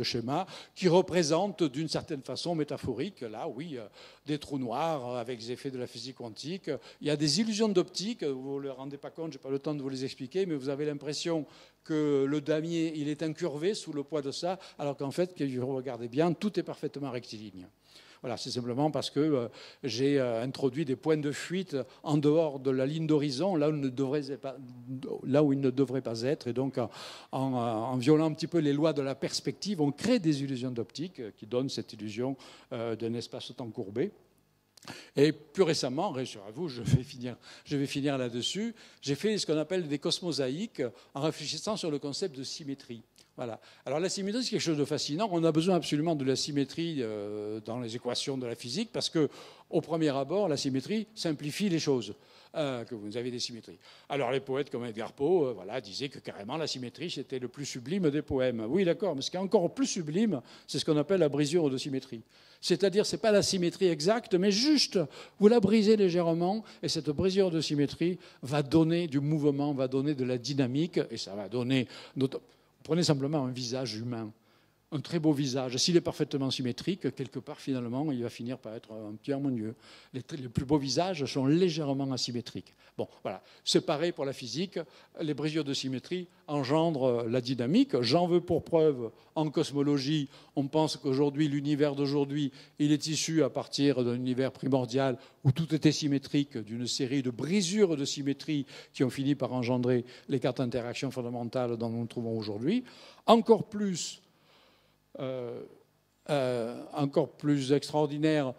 schéma qui représente d'une certaine façon métaphorique, là, oui, des trous noirs avec les effets de la physique quantique. Il y a des illusions d'optique, vous ne le rendez pas compte, je n'ai pas le temps de vous les expliquer, mais vous avez l'impression que le damier, il est incurvé sous le poids de ça, alors qu'en fait, quand vous regardez bien, tout est parfaitement rectiligne. Voilà, c'est simplement parce que j'ai introduit des points de fuite en dehors de la ligne d'horizon, là où il ne devrait pas être. Et donc, en violant un petit peu les lois de la perspective, on crée des illusions d'optique qui donnent cette illusion d'un espace-temps courbé. Et plus récemment, rassurez-vous, je vais finir là-dessus, j'ai fait ce qu'on appelle des cosmosaïques en réfléchissant sur le concept de symétrie. Voilà. Alors la symétrie, c'est quelque chose de fascinant. On a besoin absolument de la symétrie dans les équations de la physique parce que, au premier abord, la symétrie simplifie les choses. Que vous avez des symétries. Alors les poètes comme Edgar Poe disaient que carrément la symétrie c'était le plus sublime des poèmes. Oui, d'accord, mais ce qui est encore plus sublime, c'est ce qu'on appelle la brisure de symétrie. C'est-à-dire, ce n'est pas la symétrie exacte, mais juste, vous la brisez légèrement, et cette brisure de symétrie va donner du mouvement, va donner de la dynamique, et ça va donner... Prenez simplement un visage humain. Un très beau visage. S'il est parfaitement symétrique, quelque part, finalement, il va finir par être un petit harmonieux. Les plus beaux visages sont légèrement asymétriques. Bon, voilà. C'est pareil pour la physique. Les brisures de symétrie engendrent la dynamique. J'en veux pour preuve, en cosmologie, on pense qu'aujourd'hui, l'univers d'aujourd'hui, il est issu à partir d'un univers primordial où tout était symétrique, d'une série de brisures de symétrie qui ont fini par engendrer les quatre interactions fondamentales dont nous nous trouvons aujourd'hui. Encore plus extraordinaire,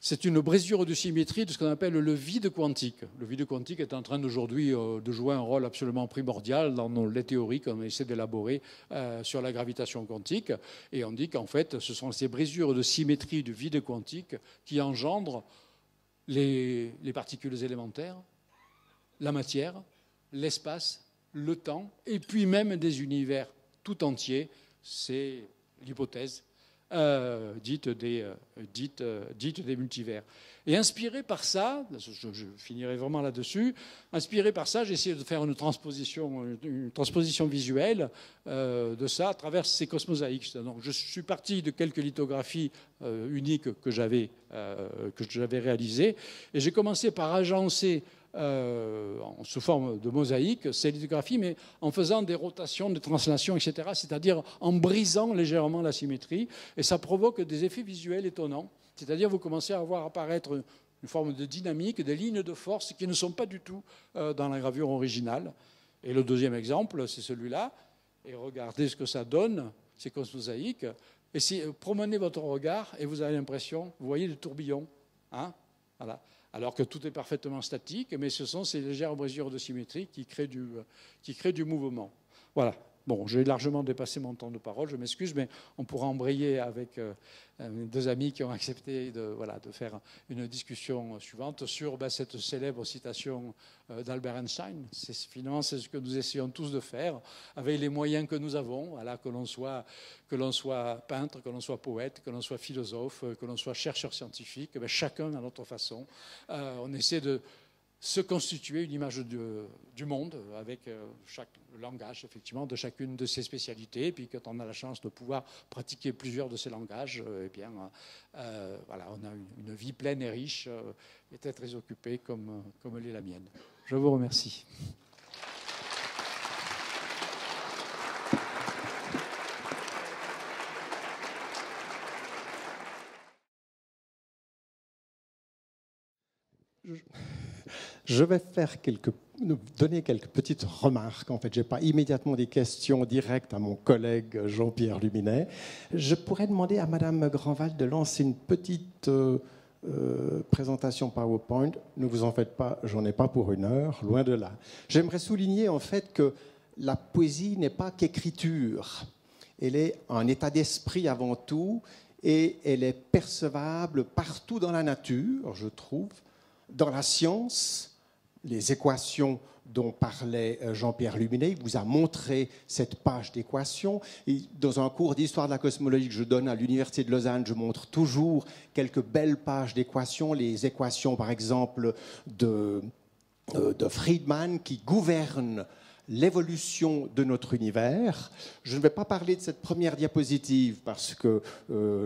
c'est une brisure de symétrie de ce qu'on appelle le vide quantique. Le vide quantique est en train aujourd'hui de jouer un rôle absolument primordial dans les théories qu'on essaie d'élaborer sur la gravitation quantique. Et on dit qu'en fait, ce sont ces brisures de symétrie du vide quantique qui engendrent les particules élémentaires, la matière, l'espace, le temps, et puis même des univers tout entiers. C'est l'hypothèse dite des multivers. Et inspiré par ça, je finirai vraiment là-dessus, inspiré par ça, j'ai essayé de faire une transposition visuelle de ça à travers ces cosmosaïques. Donc, je suis parti de quelques lithographies uniques que j'avais réalisées, et j'ai commencé par agencer sous forme de mosaïque, ces lithographies, mais en faisant des rotations, des translations, etc., c'est-à-dire en brisant légèrement la symétrie, et ça provoque des effets visuels étonnants. C'est-à-dire vous commencez à voir apparaître une forme de dynamique, des lignes de force qui ne sont pas du tout dans la gravure originale. Et le deuxième exemple, c'est celui-là, et regardez ce que ça donne, ces cosmosaïques, et si promenez votre regard, et vous avez l'impression, vous voyez des tourbillons, hein, voilà. Alors que tout est parfaitement statique, mais ce sont ces légères brisures de symétrie qui créent du mouvement. Voilà. Bon, j'ai largement dépassé mon temps de parole, je m'excuse, mais on pourra embrayer avec deux amis qui ont accepté de faire une discussion suivante sur cette célèbre citation d'Albert Einstein. Finalement, c'est ce que nous essayons tous de faire avec les moyens que nous avons, voilà, que l'on soit peintre, que l'on soit poète, que l'on soit philosophe, que l'on soit chercheur scientifique, chacun à notre façon. On essaie de se constituer une image du monde avec chaque langage, effectivement, de chacune de ces spécialités. Et puis quand on a la chance de pouvoir pratiquer plusieurs de ces langages, voilà, on a une vie pleine et riche et très occupée comme l'est la mienne. Je vous remercie. Je vais donner quelques petites remarques. En fait, je n'ai pas immédiatement des questions directes à mon collègue Jean-Pierre Luminet. Je pourrais demander à Madame Grandval de lancer une petite présentation PowerPoint. Ne vous en faites pas, j'en ai pas pour 1 heure, loin de là. J'aimerais souligner en fait que la poésie n'est pas qu'écriture. Elle est un état d'esprit avant tout et elle est percevable partout dans la nature, je trouve. Dans la science, les équations dont parlait Jean-Pierre Luminet, il vous a montré cette page d'équations. Dans un cours d'histoire de la cosmologie que je donne à l'Université de Lausanne, je montre toujours quelques belles pages d'équations, les équations par exemple de Friedman qui gouvernent l'évolution de notre univers. Je ne vais pas parler de cette première diapositive parce que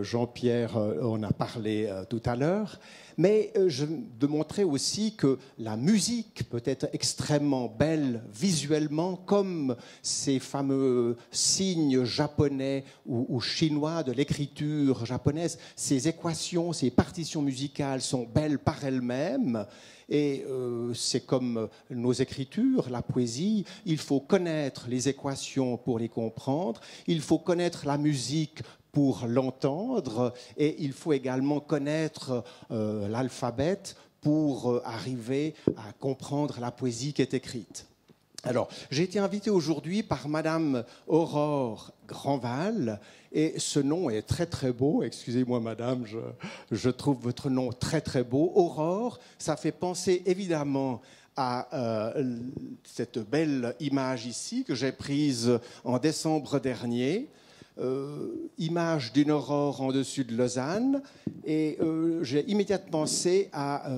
Jean-Pierre en a parlé tout à l'heure, mais de montrer aussi que la musique peut être extrêmement belle visuellement, comme ces fameux signes japonais ou chinois de l'écriture japonaise. Ces équations, ces partitions musicales sont belles par elles-mêmes. Et c'est comme nos écritures, la poésie, il faut connaître les équations pour les comprendre, il faut connaître la musique pour l'entendre, et il faut également connaître l'alphabet pour arriver à comprendre la poésie qui est écrite. Alors, j'ai été invité aujourd'hui par Madame Aurore Grandval, et ce nom est très très beau. Excusez-moi Madame, je trouve votre nom très très beau. Aurore, ça fait penser évidemment à cette belle image ici que j'ai prise en décembre dernier. Image d'une aurore en dessus de Lausanne, et j'ai immédiatement pensé à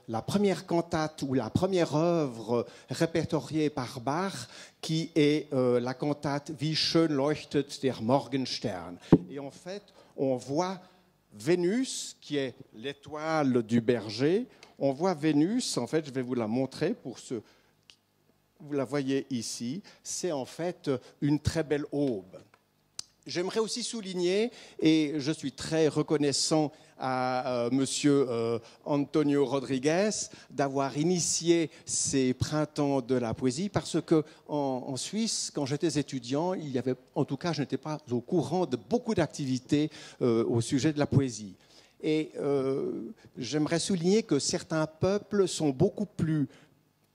la première cantate ou la première œuvre répertoriée par Bach, qui est la cantate Wie schön leuchtet der Morgenstern. Et en fait, on voit Vénus, qui est l'étoile du berger. On voit Vénus, en fait, je vais vous la montrer pour ceux vous la voyez ici. C'est en fait une très belle aube. J'aimerais aussi souligner, et je suis très reconnaissant à monsieur Antonio Rodriguez d'avoir initié ces printemps de la poésie, parce que en Suisse, quand j'étais étudiant, il y avait, en tout cas, je n'étais pas au courant de beaucoup d'activités au sujet de la poésie. Et j'aimerais souligner que certains peuples sont beaucoup plus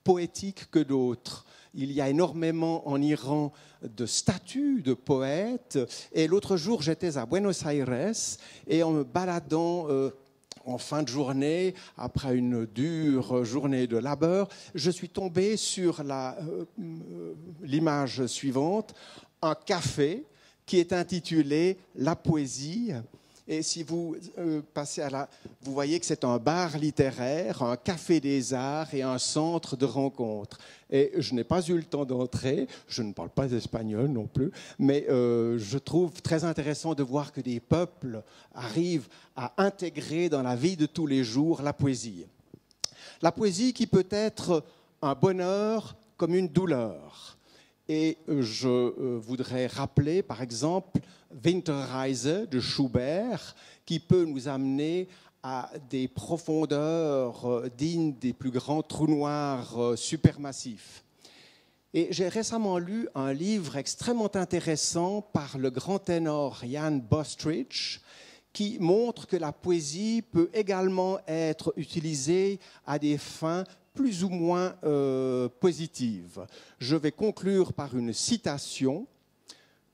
poétiques que d'autres. Il y a énormément en Iran de statues de poètes. Et l'autre jour, j'étais à Buenos Aires et en me baladant en fin de journée, après une dure journée de labeur, je suis tombé sur l'image suivante, un café qui est intitulé « La poésie ». Et si vous passez vous voyez que c'est un bar littéraire, un café des arts et un centre de rencontres. Et je n'ai pas eu le temps d'entrer, je ne parle pas espagnol non plus, mais je trouve très intéressant de voir que des peuples arrivent à intégrer dans la vie de tous les jours la poésie. La poésie qui peut être un bonheur comme une douleur. Et je voudrais rappeler, par exemple, Winterreise de Schubert, qui peut nous amener à des profondeurs dignes des plus grands trous noirs supermassifs. Et j'ai récemment lu un livre extrêmement intéressant par le grand ténor Jan Bostrich, qui montre que la poésie peut également être utilisée à des fins plus ou moins positives. Je vais conclure par une citation.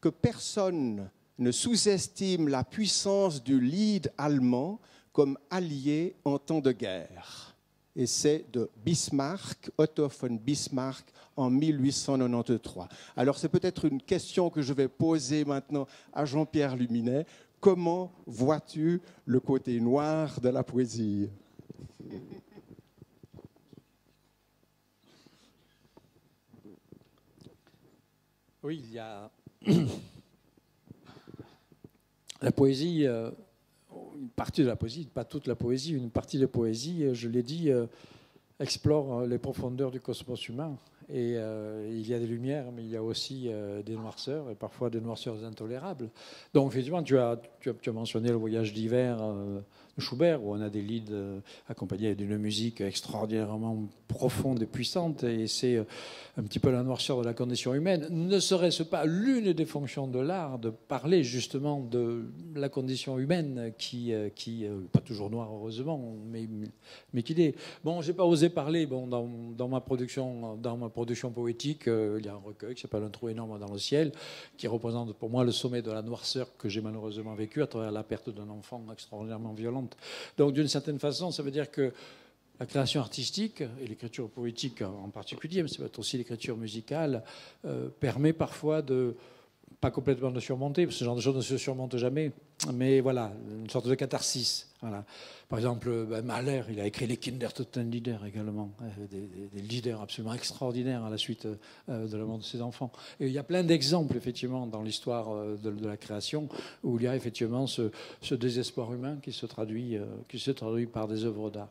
que personne ne sous-estime la puissance du Lied allemand comme allié en temps de guerre. Et c'est de Bismarck, Otto von Bismarck, en 1893. Alors c'est peut-être une question que je vais poser maintenant à Jean-Pierre Luminet. Comment vois-tu le côté noir de la poésie ? Oui, il y a la poésie, une partie de la poésie, pas toute la poésie, une partie de la poésie, je l'ai dit, explore les profondeurs du cosmos humain. Et il y a des lumières, mais il y a aussi des noirceurs, et parfois des noirceurs intolérables. Donc, effectivement, tu as mentionné le voyage d'hiver de Schubert, où on a des lieds accompagnés d'une musique extraordinairement profonde et puissante, et c'est un petit peu la noirceur de la condition humaine. Ne serait-ce pas l'une des fonctions de l'art de parler justement de la condition humaine qui pas toujours noire, heureusement, mais qui l'est. Bon, j'ai pas osé parler, dans ma production poétique, il y a un recueil qui s'appelle Un trou énorme dans le ciel, qui représente pour moi le sommet de la noirceur que j'ai malheureusement vécu à travers la perte d'un enfant extraordinairement violente. Donc d'une certaine façon, ça veut dire que la création artistique, et l'écriture poétique en particulier, mais ça peut être aussi l'écriture musicale, permet parfois de, pas complètement de surmonter, parce que ce genre de choses ne se surmonte jamais, mais voilà, une sorte de catharsis. Voilà. Par exemple, Mahler, il a écrit les Kindertotenlieder également, des leaders absolument extraordinaires à la suite de la mort de ses enfants. Et il y a plein d'exemples, effectivement, dans l'histoire de la création, où il y a effectivement ce désespoir humain qui se traduit par des œuvres d'art.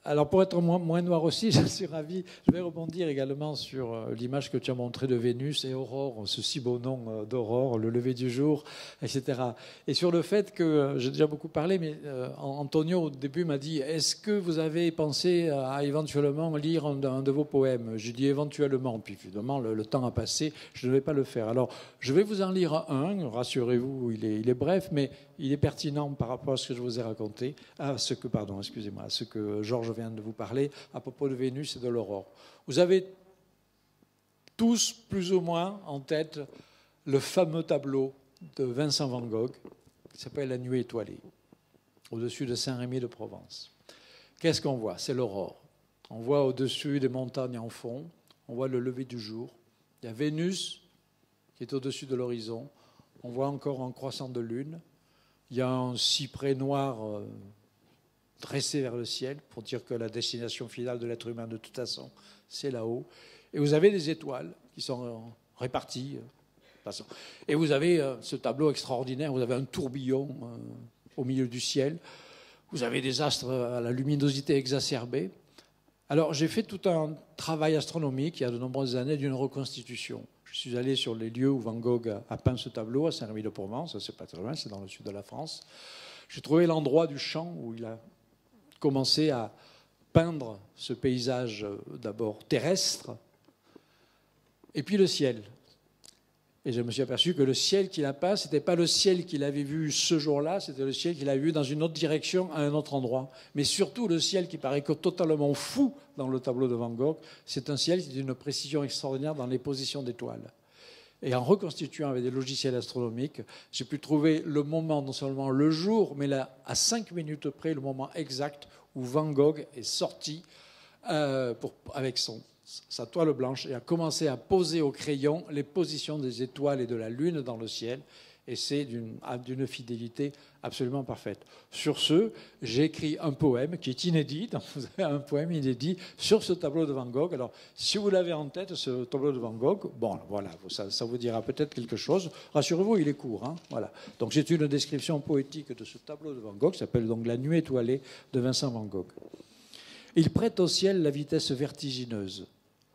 Alors pour être moins noir aussi, je suis ravi, je vais rebondir également sur l'image que tu as montrée de Vénus et Aurore, ce si beau nom d'Aurore, le lever du jour, etc. Et sur le fait que, j'ai déjà beaucoup parlé, mais Antonio au début m'a dit, est-ce que vous avez pensé à éventuellement lire un de vos poèmes? J'ai dit éventuellement, puis finalement le temps a passé, je ne vais pas le faire. Alors je vais vous en lire un, rassurez-vous, il est bref, mais il est pertinent par rapport à ce que je vous ai raconté, à ce que Georges vient de vous parler à propos de Vénus et de l'aurore. Vous avez tous plus ou moins en tête le fameux tableau de Vincent van Gogh qui s'appelle La nuit étoilée, au-dessus de Saint-Rémy de Provence. Qu'est-ce qu'on voit? C'est l'aurore. On voit au-dessus des montagnes en fond, on voit le lever du jour. Il y a Vénus qui est au-dessus de l'horizon. On voit encore un croissant de lune. Il y a un cyprès noir dressé vers le ciel pour dire que la destination finale de l'être humain, de toute façon, c'est là-haut. Et vous avez des étoiles qui sont réparties. Et vous avez ce tableau extraordinaire, vous avez un tourbillon au milieu du ciel. Vous avez des astres à la luminosité exacerbée. Alors, j'ai fait tout un travail astronomique, il y a de nombreuses années, d'une reconstitution. Je suis allé sur les lieux où Van Gogh a peint ce tableau, à Saint-Rémy-de-Provence, c'est pas très loin, c'est dans le sud de la France. J'ai trouvé l'endroit du champ où il a commencé à peindre ce paysage d'abord terrestre, et puis le ciel. Et je me suis aperçu que le ciel qu'il a peint, ce n'était pas le ciel qu'il avait vu ce jour-là, c'était le ciel qu'il a vu dans une autre direction, à un autre endroit. Mais surtout, le ciel qui paraît totalement fou dans le tableau de Van Gogh, c'est un ciel qui est d'une précision extraordinaire dans les positions d'étoiles. Et en reconstituant avec des logiciels astronomiques, j'ai pu trouver le moment, non seulement le jour, mais là, à 5 minutes près, le moment exact où Van Gogh est sorti avec sa toile blanche et a commencé à poser au crayon les positions des étoiles et de la lune dans le ciel. Et c'est d'une fidélité absolument parfaite. Sur ce, j'ai écrit un poème qui est inédit. Donc vous avez un poème inédit sur ce tableau de Van Gogh. Alors, si vous l'avez en tête, ce tableau de Van Gogh, bon, voilà, ça vous dira peut-être quelque chose. Rassurez-vous, il est court. Hein, voilà. Donc, c'est une description poétique de ce tableau de Van Gogh, qui s'appelle donc La nuit étoilée de Vincent Van Gogh. Il prête au ciel la vitesse vertigineuse,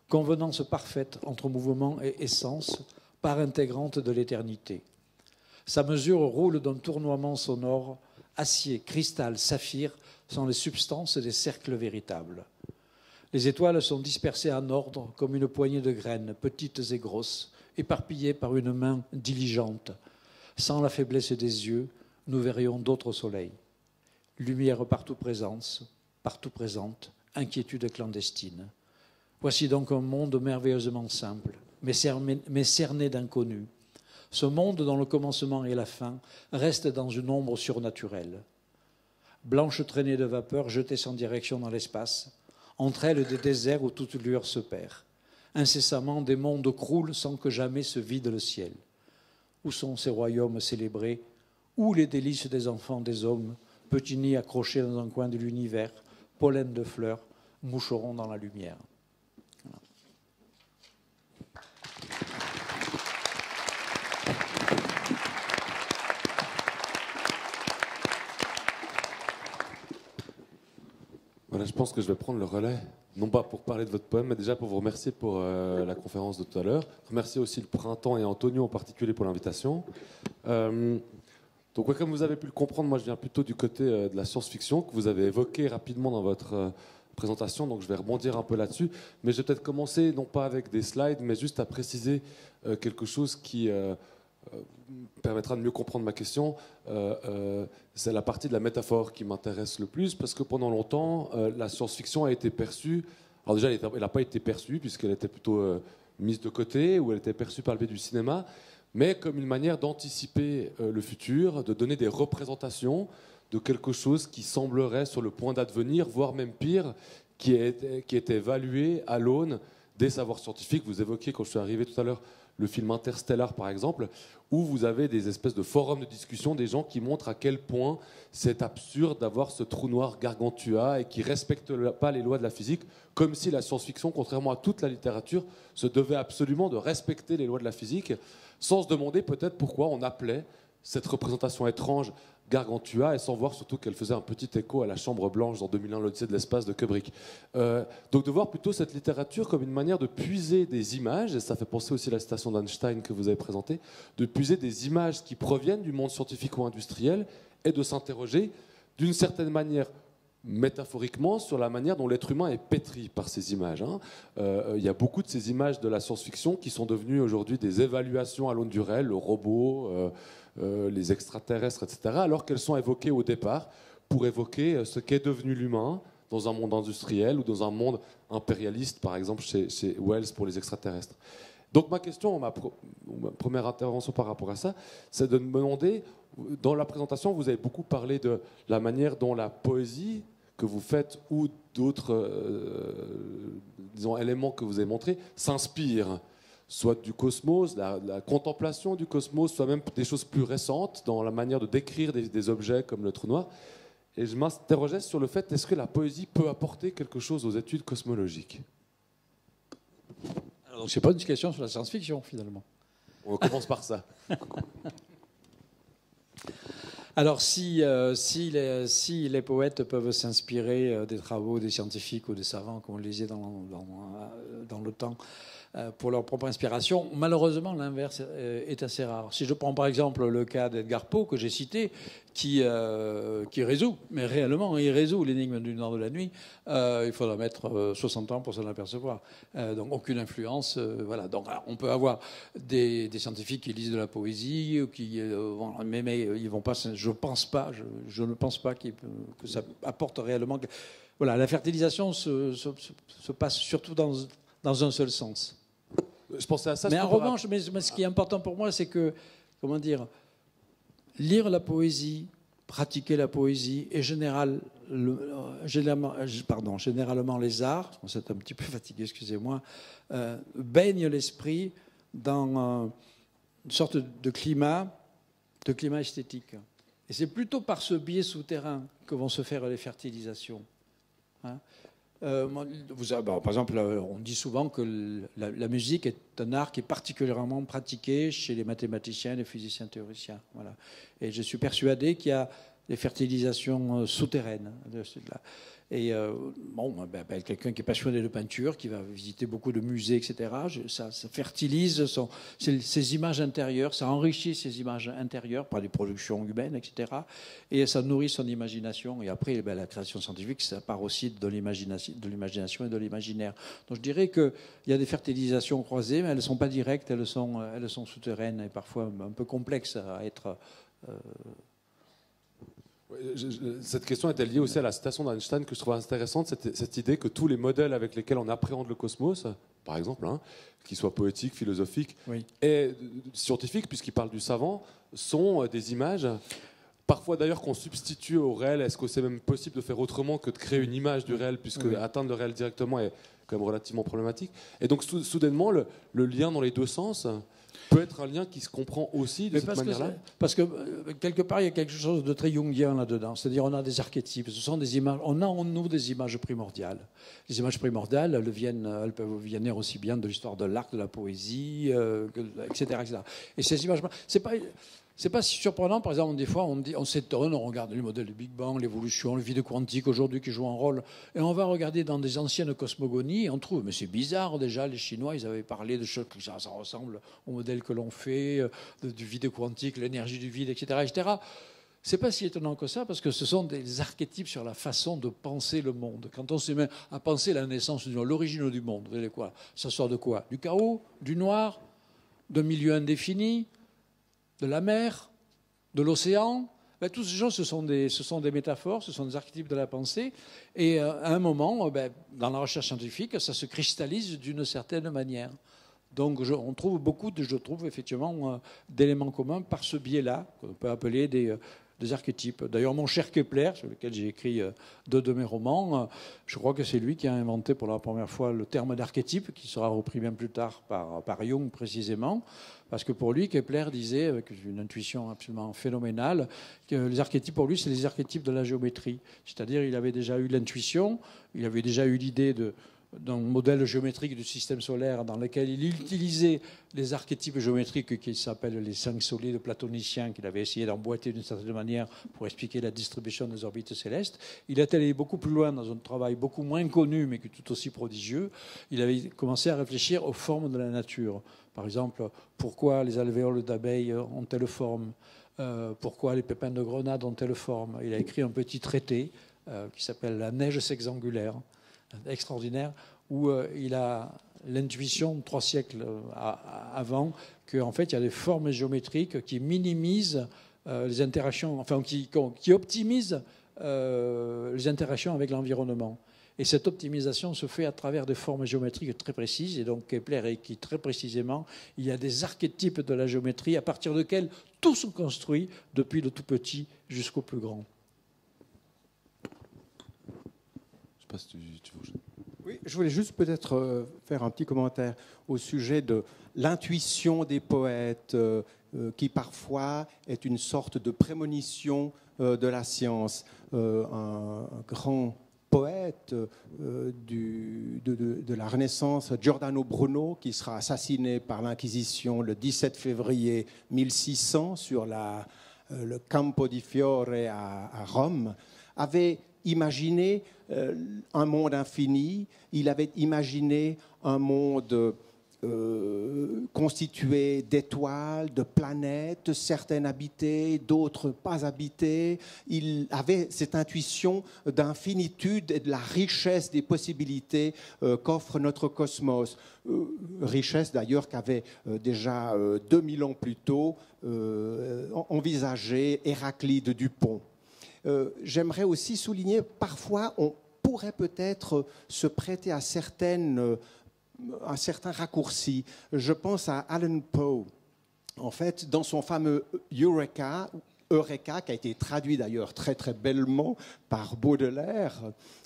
convenance parfaite entre mouvement et essence, part intégrante de l'éternité. Sa mesure roule d'un tournoiement sonore. Acier, cristal, saphir sont les substances des cercles véritables. Les étoiles sont dispersées en ordre comme une poignée de graines, petites et grosses, éparpillées par une main diligente. Sans la faiblesse des yeux, nous verrions d'autres soleils. Lumière partout présente, inquiétude clandestine. Voici donc un monde merveilleusement simple. mais cerné d'inconnu. Ce monde dont le commencement et la fin restent dans une ombre surnaturelle. Blanches traînées de vapeur jetées sans direction dans l'espace, entre elles des déserts où toute lueur se perd. Incessamment, des mondes croulent sans que jamais se vide le ciel. Où sont ces royaumes célébrés? Où les délices des enfants des hommes, petits nids accrochés dans un coin de l'univers, pollen de fleurs, moucherons dans la lumière. Voilà. Voilà, je pense que je vais prendre le relais, non pas pour parler de votre poème, mais déjà pour vous remercier pour la conférence de tout à l'heure. Remercier aussi le Printemps et Antonio en particulier pour l'invitation. Donc, comme vous avez pu le comprendre, moi je viens plutôt du côté de la science-fiction que vous avez évoqué rapidement dans votre présentation, donc je vais rebondir un peu là-dessus. Mais je vais peut-être commencer, non pas avec des slides, mais juste à préciser quelque chose qui permettra de mieux comprendre ma question. C'est la partie de la métaphore qui m'intéresse le plus, parce que pendant longtemps, la science-fiction a été perçue... Alors déjà, elle n'a pas été perçue, puisqu'elle était plutôt mise de côté, ou elle était perçue par le biais du cinéma, mais comme une manière d'anticiper le futur, de donner des représentations de quelque chose qui semblerait sur le point d'advenir, voire même pire, qui était évalué à l'aune des savoirs scientifiques. Vous évoquiez, quand je suis arrivé tout à l'heure, le film Interstellar, par exemple, où vous avez des espèces de forums de discussion, des gens qui montrent à quel point c'est absurde d'avoir ce trou noir gargantua et qui ne respecte pas les lois de la physique, comme si la science-fiction, contrairement à toute la littérature, se devait absolument de respecter les lois de la physique, sans se demander peut-être pourquoi on appelait cette représentation étrange Gargantua, et sans voir surtout qu'elle faisait un petit écho à la Chambre Blanche dans 2001, l'Odyssée de l'espace de Kubrick. Donc de voir plutôt cette littérature comme une manière de puiser des images, et ça fait penser aussi à la citation d'Einstein que vous avez présentée, de puiser des images qui proviennent du monde scientifique ou industriel, et de s'interroger d'une certaine manière métaphoriquement sur la manière dont l'être humain est pétri par ces images. Il y a beaucoup de ces images de la science-fiction qui sont devenues aujourd'hui des évaluations à l'aune du réel, le robot, les extraterrestres, etc., alors qu'elles sont évoquées au départ pour évoquer ce qu'est devenu l'humain dans un monde industriel ou dans un monde impérialiste, par exemple chez Wells pour les extraterrestres. Donc ma question, ma première intervention par rapport à ça, c'est de me demander, dans la présentation, vous avez beaucoup parlé de la manière dont la poésie que vous faites ou d'autres disons, éléments que vous avez montrés s'inspirent soit du cosmos, la contemplation du cosmos, soit même des choses plus récentes dans la manière de décrire des objets comme le trou noir. Et je m'interrogeais sur le fait, est-ce que la poésie peut apporter quelque chose aux études cosmologiques? Alors, c'est pas une question sur la science-fiction, finalement. On commence par ça. Alors, si les poètes peuvent s'inspirer des travaux des scientifiques ou des savants, comme on le disait dans le temps, pour leur propre inspiration, malheureusement, l'inverse est assez rare. Si je prends par exemple le cas d'Edgar Poe, que j'ai cité, qui résout, mais réellement, il résout l'énigme du Nord de la nuit, il faudra mettre 60 ans pour s'en apercevoir. Donc, aucune influence. Voilà. Donc, on peut avoir des scientifiques qui lisent de la poésie, mais ils vont pas. Je ne pense pas que ça apporte réellement. Voilà, la fertilisation se passe surtout dans un seul sens. Je pensais à ça. Mais en revanche, mais ce qui est important pour moi, c'est que, comment dire, lire la poésie, pratiquer la poésie et généralement les arts, c'est un petit peu fatigué, excusez-moi, baignent l'esprit dans une sorte de climat esthétique. Et c'est plutôt par ce biais souterrain que vont se faire les fertilisations. Par exemple, on dit souvent que la musique est un art qui est particulièrement pratiqué chez les mathématiciens, les physiciens théoriciens. Voilà. Et je suis persuadé qu'il y a des fertilisations souterraines de cela. Et quelqu'un qui est passionné de peinture, qui va visiter beaucoup de musées, etc., ça fertilise ces images intérieures, ça enrichit ces images intérieures par des productions humaines, etc., et ça nourrit son imagination. Et après, la création scientifique, ça part aussi de l'imagination et de l'imaginaire. Donc je dirais qu'il y a des fertilisations croisées, mais elles ne sont pas directes, elles sont souterraines et parfois un peu complexes à être... Cette question était liée aussi à la citation d'Einstein que je trouve intéressante, cette idée que tous les modèles avec lesquels on appréhende le cosmos, par exemple, qu'ils soient poétiques, philosophiques et scientifiques, puisqu'ils parlent du savant, sont des images, parfois d'ailleurs qu'on substitue au réel. Est-ce que c'est même possible de faire autrement que de créer une image du réel, puisque atteindre le réel directement est quand même relativement problématique. Et donc soudainement, le lien dans les deux sens peut être un lien qui se comprend aussi de cette manière-là. Parce que quelque part, il y a quelque chose de très jungien là-dedans. C'est-à-dire, on a des archétypes. Ce sont des images. On a en nous des images primordiales. Les images primordiales, elles peuvent venir aussi bien de l'histoire de l'art, de la poésie, etc., etc. Et ces images, c'est pas si surprenant. Par exemple, des fois, on s'étonne, on regarde les modèles du Big Bang, l'évolution, le vide quantique aujourd'hui qui joue un rôle, et on va regarder dans des anciennes cosmogonies, et on trouve, mais c'est bizarre déjà. Les Chinois, ils avaient parlé de choses que ça ressemble au modèle que l'on fait du vide quantique, l'énergie du vide, etc., etc. C'est pas si étonnant que ça, parce que ce sont des archétypes sur la façon de penser le monde. Quand on se met à penser la naissance, l'origine du monde, vous savez quoi? Ça sort de quoi? Du chaos, du noir, d'un milieu indéfini, de la mer, de l'océan. Ben, toutes ces choses, ce sont des métaphores, ce sont des archétypes de la pensée. Et à un moment, dans la recherche scientifique, ça se cristallise d'une certaine manière. Donc on trouve effectivement d'éléments communs par ce biais-là, qu'on peut appeler des archétypes. D'ailleurs, mon cher Kepler, sur lequel j'ai écrit deux de mes romans, je crois que c'est lui qui a inventé pour la première fois le terme d'archétype, qui sera repris bien plus tard par Jung précisément. Parce que pour lui, Kepler disait, avec une intuition absolument phénoménale, que les archétypes, pour lui, c'est les archétypes de la géométrie. C'est-à-dire, il avait déjà eu l'intuition, il avait déjà eu l'idée d'un modèle géométrique du système solaire dans lequel il utilisait les archétypes géométriques qui s'appellent les 5 solides platoniciens, qu'il avait essayé d'emboîter d'une certaine manière pour expliquer la distribution des orbites célestes. Il est allé beaucoup plus loin dans un travail beaucoup moins connu, mais qui est tout aussi prodigieux. Il avait commencé à réfléchir aux formes de la nature. Par exemple, pourquoi les alvéoles d'abeilles ont telle forme? Pourquoi les pépins de grenade ont telle forme? Il a écrit un petit traité qui s'appelle La neige sexangulaire, extraordinaire, où il a l'intuition 3 siècles avant qu'en fait, il y a des formes géométriques qui minimisent les interactions, enfin qui optimisent les interactions avec l'environnement. Et cette optimisation se fait à travers des formes géométriques très précises. Et donc Kepler écrit très précisément, il y a des archétypes de la géométrie à partir desquels tout se construit, depuis le tout petit jusqu'au plus grand. Je ne sais pas si tu veux... Oui, je voulais juste peut-être faire un petit commentaire au sujet de l'intuition des poètes, qui parfois est une sorte de prémonition de la science. Un grand poète de la Renaissance, Giordano Bruno, qui sera assassiné par l'Inquisition le 17 février 1600 sur le Campo di Fiore à Rome, avait imaginé un monde infini, il avait imaginé un monde constitué d'étoiles, de planètes, certaines habitées, d'autres pas habitées. Il avait cette intuition d'infinitude et de la richesse des possibilités qu'offre notre cosmos. Richesse d'ailleurs qu'avait déjà 2000 ans plus tôt envisagé Héraclide Dupont. J'aimerais aussi souligner, parfois, on pourrait peut-être se prêter à un certain raccourci. Je pense à Allan Poe. En fait, dans son fameux Eureka, qui a été traduit d'ailleurs très très bellement par Baudelaire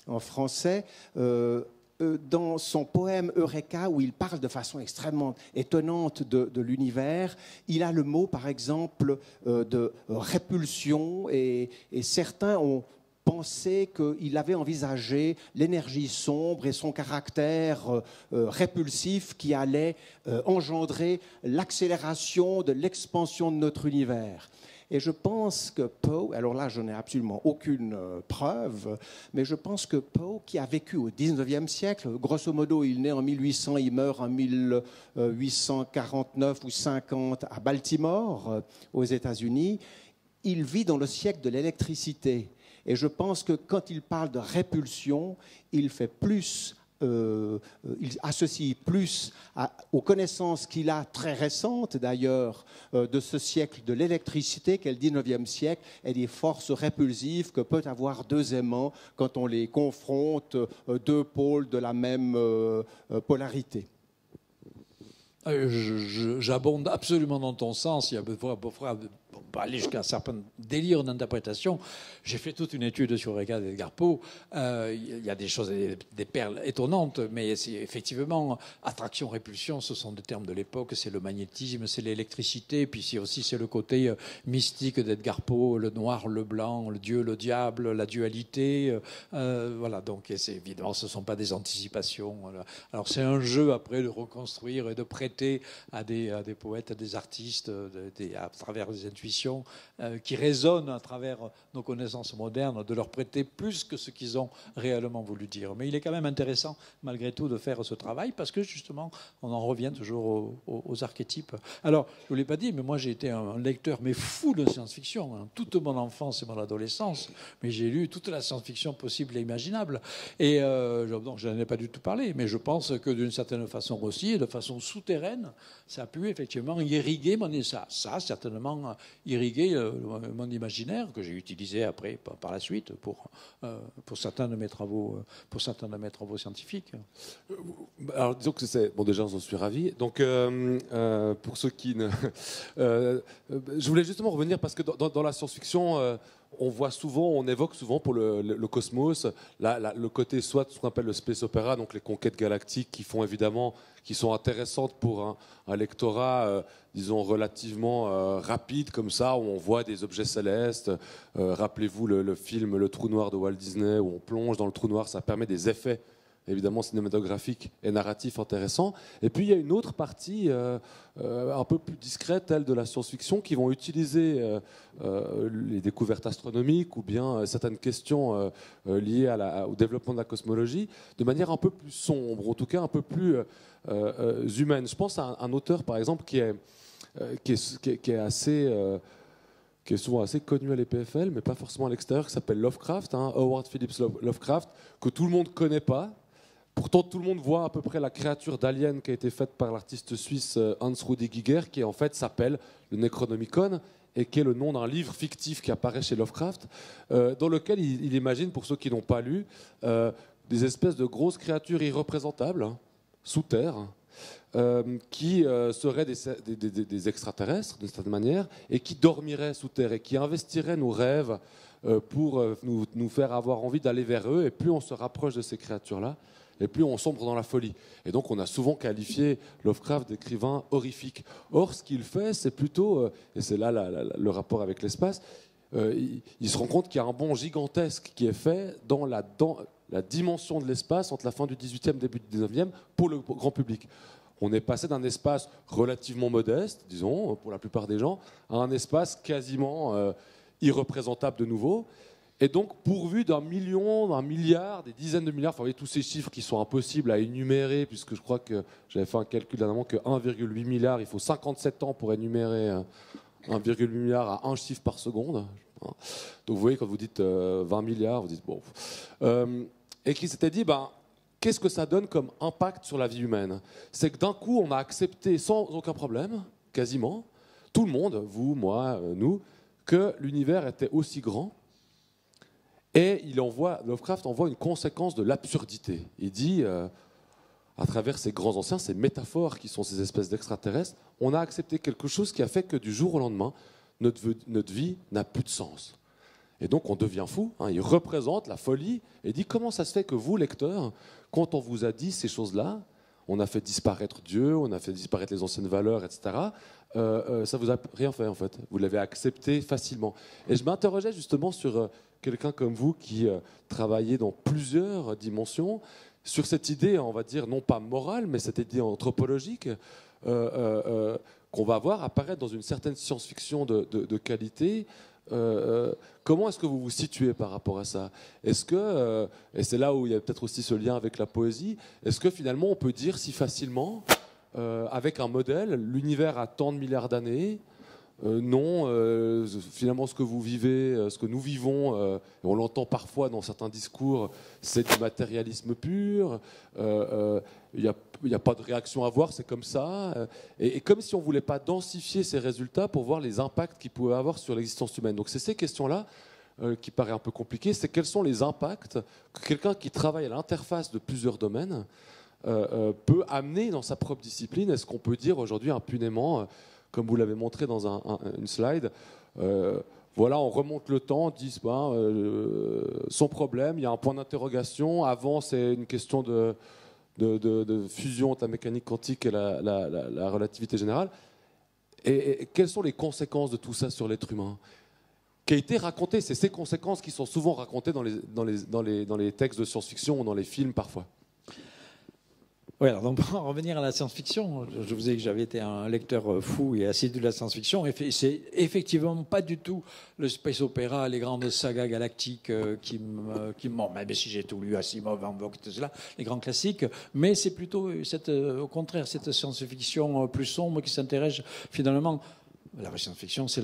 en français, dans son poème Eureka, où il parle de façon extrêmement étonnante de l'univers, il a le mot, par exemple, de répulsion, et certains ont pensé qu'il avait envisagé l'énergie sombre et son caractère répulsif qui allait engendrer l'accélération de l'expansion de notre univers. Et je pense que Poe, alors là je n'ai absolument aucune preuve, mais je pense que Poe, qui a vécu au 19e siècle, grosso modo il naît en 1800, il meurt en 1849 ou 50 à Baltimore, aux États-Unis, il vit dans le siècle de l'électricité. Et je pense que quand il parle de répulsion, il fait plus il associe plus aux connaissances qu'il a, très récentes d'ailleurs, de ce siècle de l'électricité qu'est le 19e siècle, et des forces répulsives que peut avoir deux aimants quand on les confronte, deux pôles de la même polarité. J'abonde absolument dans ton sens. Il y a on peut aller jusqu'à un certain délire d'interprétation. J'ai fait toute une étude sur Ricard et Edgar Poe. Il y a des choses, des perles étonnantes, mais c'est effectivement attraction-répulsion, ce sont des termes de l'époque. C'est le magnétisme, c'est l'électricité, puis c'est le côté mystique d'Edgar Poe, le noir, le blanc, le dieu, le diable, la dualité. Voilà, donc évidemment, ce ne sont pas des anticipations. Voilà. Alors c'est un jeu après de reconstruire et de prêter à des poètes, à des artistes, à travers des intuitions qui résonnent à travers nos connaissances modernes, de leur prêter plus que ce qu'ils ont réellement voulu dire. Mais il est quand même intéressant, malgré tout, de faire ce travail, parce que justement, on en revient toujours aux archétypes. Alors, je ne vous l'ai pas dit, mais moi j'ai été un lecteur, mais fou de science-fiction, hein, toute mon enfance et mon adolescence, mais j'ai lu toute la science-fiction possible et imaginable. Et donc, je n'en ai pas du tout parlé, mais je pense que d'une certaine façon aussi, et de façon souterraine, ça a pu effectivement irriguer ça a certainement irrigué mon imaginaire que j'ai utilisé après par la suite pour certains de mes travaux scientifiques. Alors disons que c'est bon, déjà j'en suis ravi. Donc pour ceux qui ne, je voulais justement revenir parce que dans la science-fiction. On évoque souvent pour le cosmos le côté soit ce qu'on appelle le space opera, donc les conquêtes galactiques qui sont intéressantes pour un lectorat, disons, relativement rapide, comme ça, où on voit des objets célestes. Rappelez-vous le film Le Trou Noir de Walt Disney, où on plonge dans le trou noir, ça permet des effets évidemment cinématographique et narratif intéressant. Et puis il y a une autre partie un peu plus discrète, telle de la science-fiction, qui vont utiliser les découvertes astronomiques ou bien certaines questions liées au développement de la cosmologie de manière un peu plus sombre, en tout cas un peu plus humaine. Je pense à un auteur, par exemple, qui est souvent assez connu à l'EPFL, mais pas forcément à l'extérieur, qui s'appelle Lovecraft, Howard Phillips Lovecraft, que tout le monde ne connaît pas. Pourtant, tout le monde voit à peu près la créature d'Alien qui a été faite par l'artiste suisse Hans Rudi Giger, qui en fait s'appelle le Necronomicon, et qui est le nom d'un livre fictif qui apparaît chez Lovecraft, dans lequel il imagine, pour ceux qui n'ont pas lu, des espèces de grosses créatures irreprésentables, sous terre, qui seraient des extraterrestres, d'une certaine manière, et qui dormiraient sous terre, et qui investiraient nos rêves pour nous faire avoir envie d'aller vers eux. Et plus on se rapproche de ces créatures-là, et plus on sombre dans la folie. Et donc on a souvent qualifié Lovecraft d'écrivain horrifique. Or, ce qu'il fait, c'est plutôt, et c'est là le rapport avec l'espace, il se rend compte qu'il y a un bond gigantesque qui est fait dans la dimension de l'espace entre la fin du 18e et début du 19e pour le grand public. On est passé d'un espace relativement modeste, disons, pour la plupart des gens, à un espace quasiment irreprésentable de nouveau, et donc pourvu d'un million, d'un milliard, des dizaines de milliards, enfin, vous voyez tous ces chiffres qui sont impossibles à énumérer, puisque je crois que j'avais fait un calcul dernièrement que 1,8 milliard, il faut 57 ans pour énumérer 1,8 milliard à un chiffre par seconde. Donc vous voyez, quand vous dites 20 milliards, vous dites bon. Et qui s'était dit, qu'est-ce que ça donne comme impact sur la vie humaine? C'est que d'un coup, on a accepté sans aucun problème, quasiment, tout le monde, vous, moi, nous, que l'univers était aussi grand. Et Lovecraft envoie une conséquence de l'absurdité. Il dit, à travers ces grands anciens, ces métaphores qui sont ces espèces d'extraterrestres, on a accepté quelque chose qui a fait que du jour au lendemain, notre vie n'a plus de sens. Et donc on devient fou. Il représente la folie et dit, comment ça se fait que vous, lecteurs, quand on vous a dit ces choses-là, on a fait disparaître Dieu, on a fait disparaître les anciennes valeurs, etc., ça vous a rien fait en fait. Vous l'avez accepté facilement. Et je m'interrogeais justement sur quelqu'un comme vous qui travaillez dans plusieurs dimensions, sur cette idée, on va dire, non pas morale, mais cette idée anthropologique qu'on va voir apparaître dans une certaine science-fiction de qualité. Comment est-ce que vous vous situez par rapport à ça? Est-ce que, et c'est là où il y a peut-être aussi ce lien avec la poésie, est-ce que finalement on peut dire si facilement, avec un modèle, l'univers a tant de milliards d'années, non, finalement ce que vous vivez, ce que nous vivons, et on l'entend parfois dans certains discours, c'est du matérialisme pur, il n'y a pas de réaction à avoir, c'est comme ça, et comme si on ne voulait pas densifier ces résultats pour voir les impacts qu'ils pouvaient avoir sur l'existence humaine. Donc c'est ces questions-là qui paraissent un peu compliquées, c'est quels sont les impacts que quelqu'un qui travaille à l'interface de plusieurs domaines peut amener dans sa propre discipline. Est-ce qu'on peut dire aujourd'hui impunément, comme vous l'avez montré dans une slide, voilà, on remonte le temps, on dit son problème, il y a un point d'interrogation, avant c'est une question de fusion entre la mécanique quantique et la relativité générale. Et quelles sont les conséquences de tout ça sur l'être humain qui a été raconté? C'est ces conséquences qui sont souvent racontées dans les textes de science-fiction ou dans les films parfois. Oui, alors donc, pour en revenir à la science-fiction, je vous ai dit que j'avais été un lecteur fou et assidu de la science-fiction. Et c'est effectivement pas du tout le space opéra, les grandes sagas galactiques qui me même si j'ai tout lu, Asimov, Van Vogt, tout cela, les grands classiques, mais c'est plutôt au contraire cette science-fiction plus sombre qui s'intéresse finalement. La science-fiction, c'est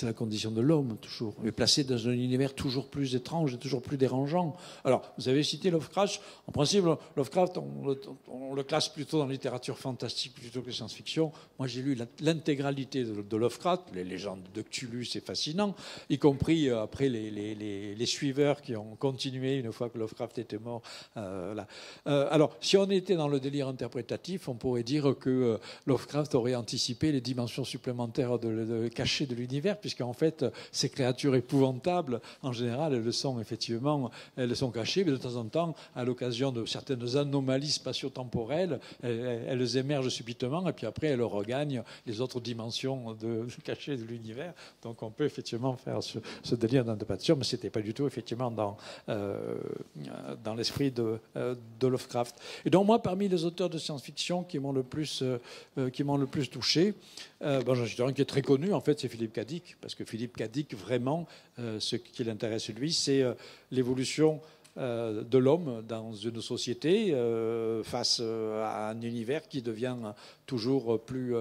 la condition de l'homme, toujours, mais placé dans un univers toujours plus étrange et toujours plus dérangeant. Alors, vous avez cité Lovecraft. En principe, Lovecraft, on le classe plutôt dans la littérature fantastique plutôt que science-fiction. Moi, j'ai lu l'intégralité de Lovecraft. Les légendes de Cthulhu, c'est fascinant, y compris après les suiveurs qui ont continué une fois que Lovecraft était mort. Alors, si on était dans le délire interprétatif, on pourrait dire que Lovecraft aurait anticipé les dimensions supplémentaires cachées de l'univers, puisqu'en fait, ces créatures épouvantables, en général, elles sont cachées, mais de temps en temps, à l'occasion de certaines anomalies spatio-temporelles, elles émergent subitement, et puis après, elles regagnent les autres dimensions cachées de l'univers. Donc, on peut effectivement faire ce délire d'interprétation, mais ce n'était pas du tout, effectivement, dans l'esprit de Lovecraft. Et donc, moi, parmi les auteurs de science-fiction qui m'ont le plus touché, j'en suis un qui est très connu, en fait, c'est Philippe K. Dick, parce que Philippe K. Dick, vraiment, ce qui l'intéresse, lui, c'est l'évolution de l'homme dans une société face à un univers qui devient toujours plus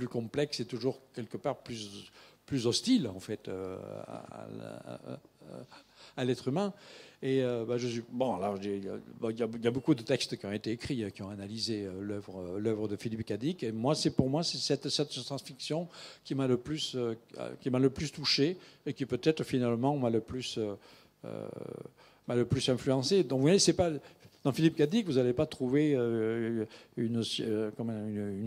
complexe et toujours quelque part plus hostile, en fait, à l'être humain. Et il y a beaucoup de textes qui ont été écrits, qui ont analysé l'œuvre de Philippe K. Dick. Et moi, c'est cette science-fiction qui m'a le plus touché et qui peut-être finalement m'a le plus influencé. Donc, vous voyez, c'est pas dans Philippe K. Dick, vous n'allez pas trouver une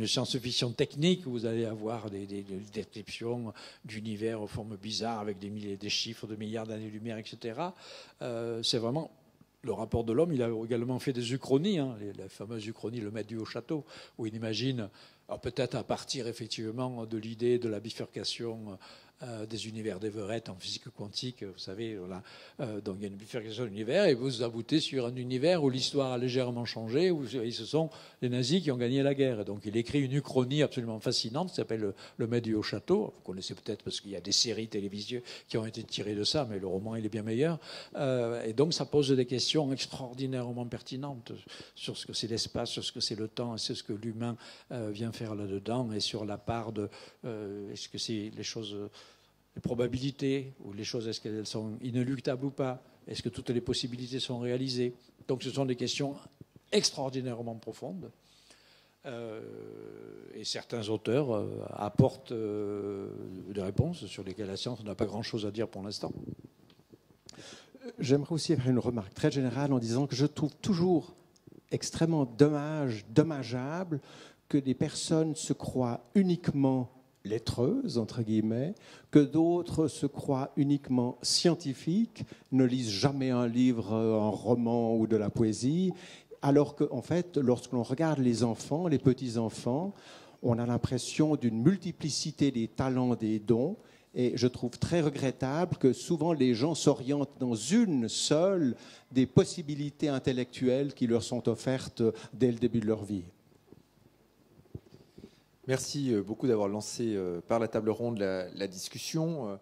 science-fiction technique où vous allez avoir des descriptions d'univers aux formes bizarres avec des chiffres de milliards d'années-lumière, etc. C'est vraiment le rapport de l'homme. Il a également fait des uchronies, la fameuse uchronie, le maître du haut-château, où il imagine, alors peut-être à partir effectivement de l'idée de la bifurcation des univers d'Everett en physique quantique, vous savez, voilà. Donc il y a une bifurcation de l'univers et vous aboutez sur un univers où l'histoire a légèrement changé, où ce sont les nazis qui ont gagné la guerre. Et donc il écrit une uchronie absolument fascinante qui s'appelle Le Maître du Haut-Château. Vous connaissez peut-être parce qu'il y a des séries télévisées qui ont été tirées de ça, mais le roman il est bien meilleur. Et donc ça pose des questions extraordinairement pertinentes sur ce que c'est l'espace, sur ce que c'est le temps, et sur ce que l'humain vient faire là-dedans, et sur la part de est-ce que c'est les probabilités, ou les choses, est-ce qu'elles sont inéluctables ou pas? Est-ce que toutes les possibilités sont réalisées? Donc ce sont des questions extraordinairement profondes. Et certains auteurs apportent des réponses sur lesquelles la science n'a pas grand-chose à dire pour l'instant. J'aimerais aussi faire une remarque très générale en disant que je trouve toujours extrêmement dommageable que des personnes se croient uniquement lettreuses, entre guillemets, que d'autres se croient uniquement scientifiques, ne lisent jamais un livre, un roman ou de la poésie, alors qu'en fait, lorsque l'on regarde les enfants, les petits-enfants, on a l'impression d'une multiplicité des talents, des dons, et je trouve très regrettable que souvent les gens s'orientent dans une seule des possibilités intellectuelles qui leur sont offertes dès le début de leur vie. Merci beaucoup d'avoir lancé par la table ronde la discussion.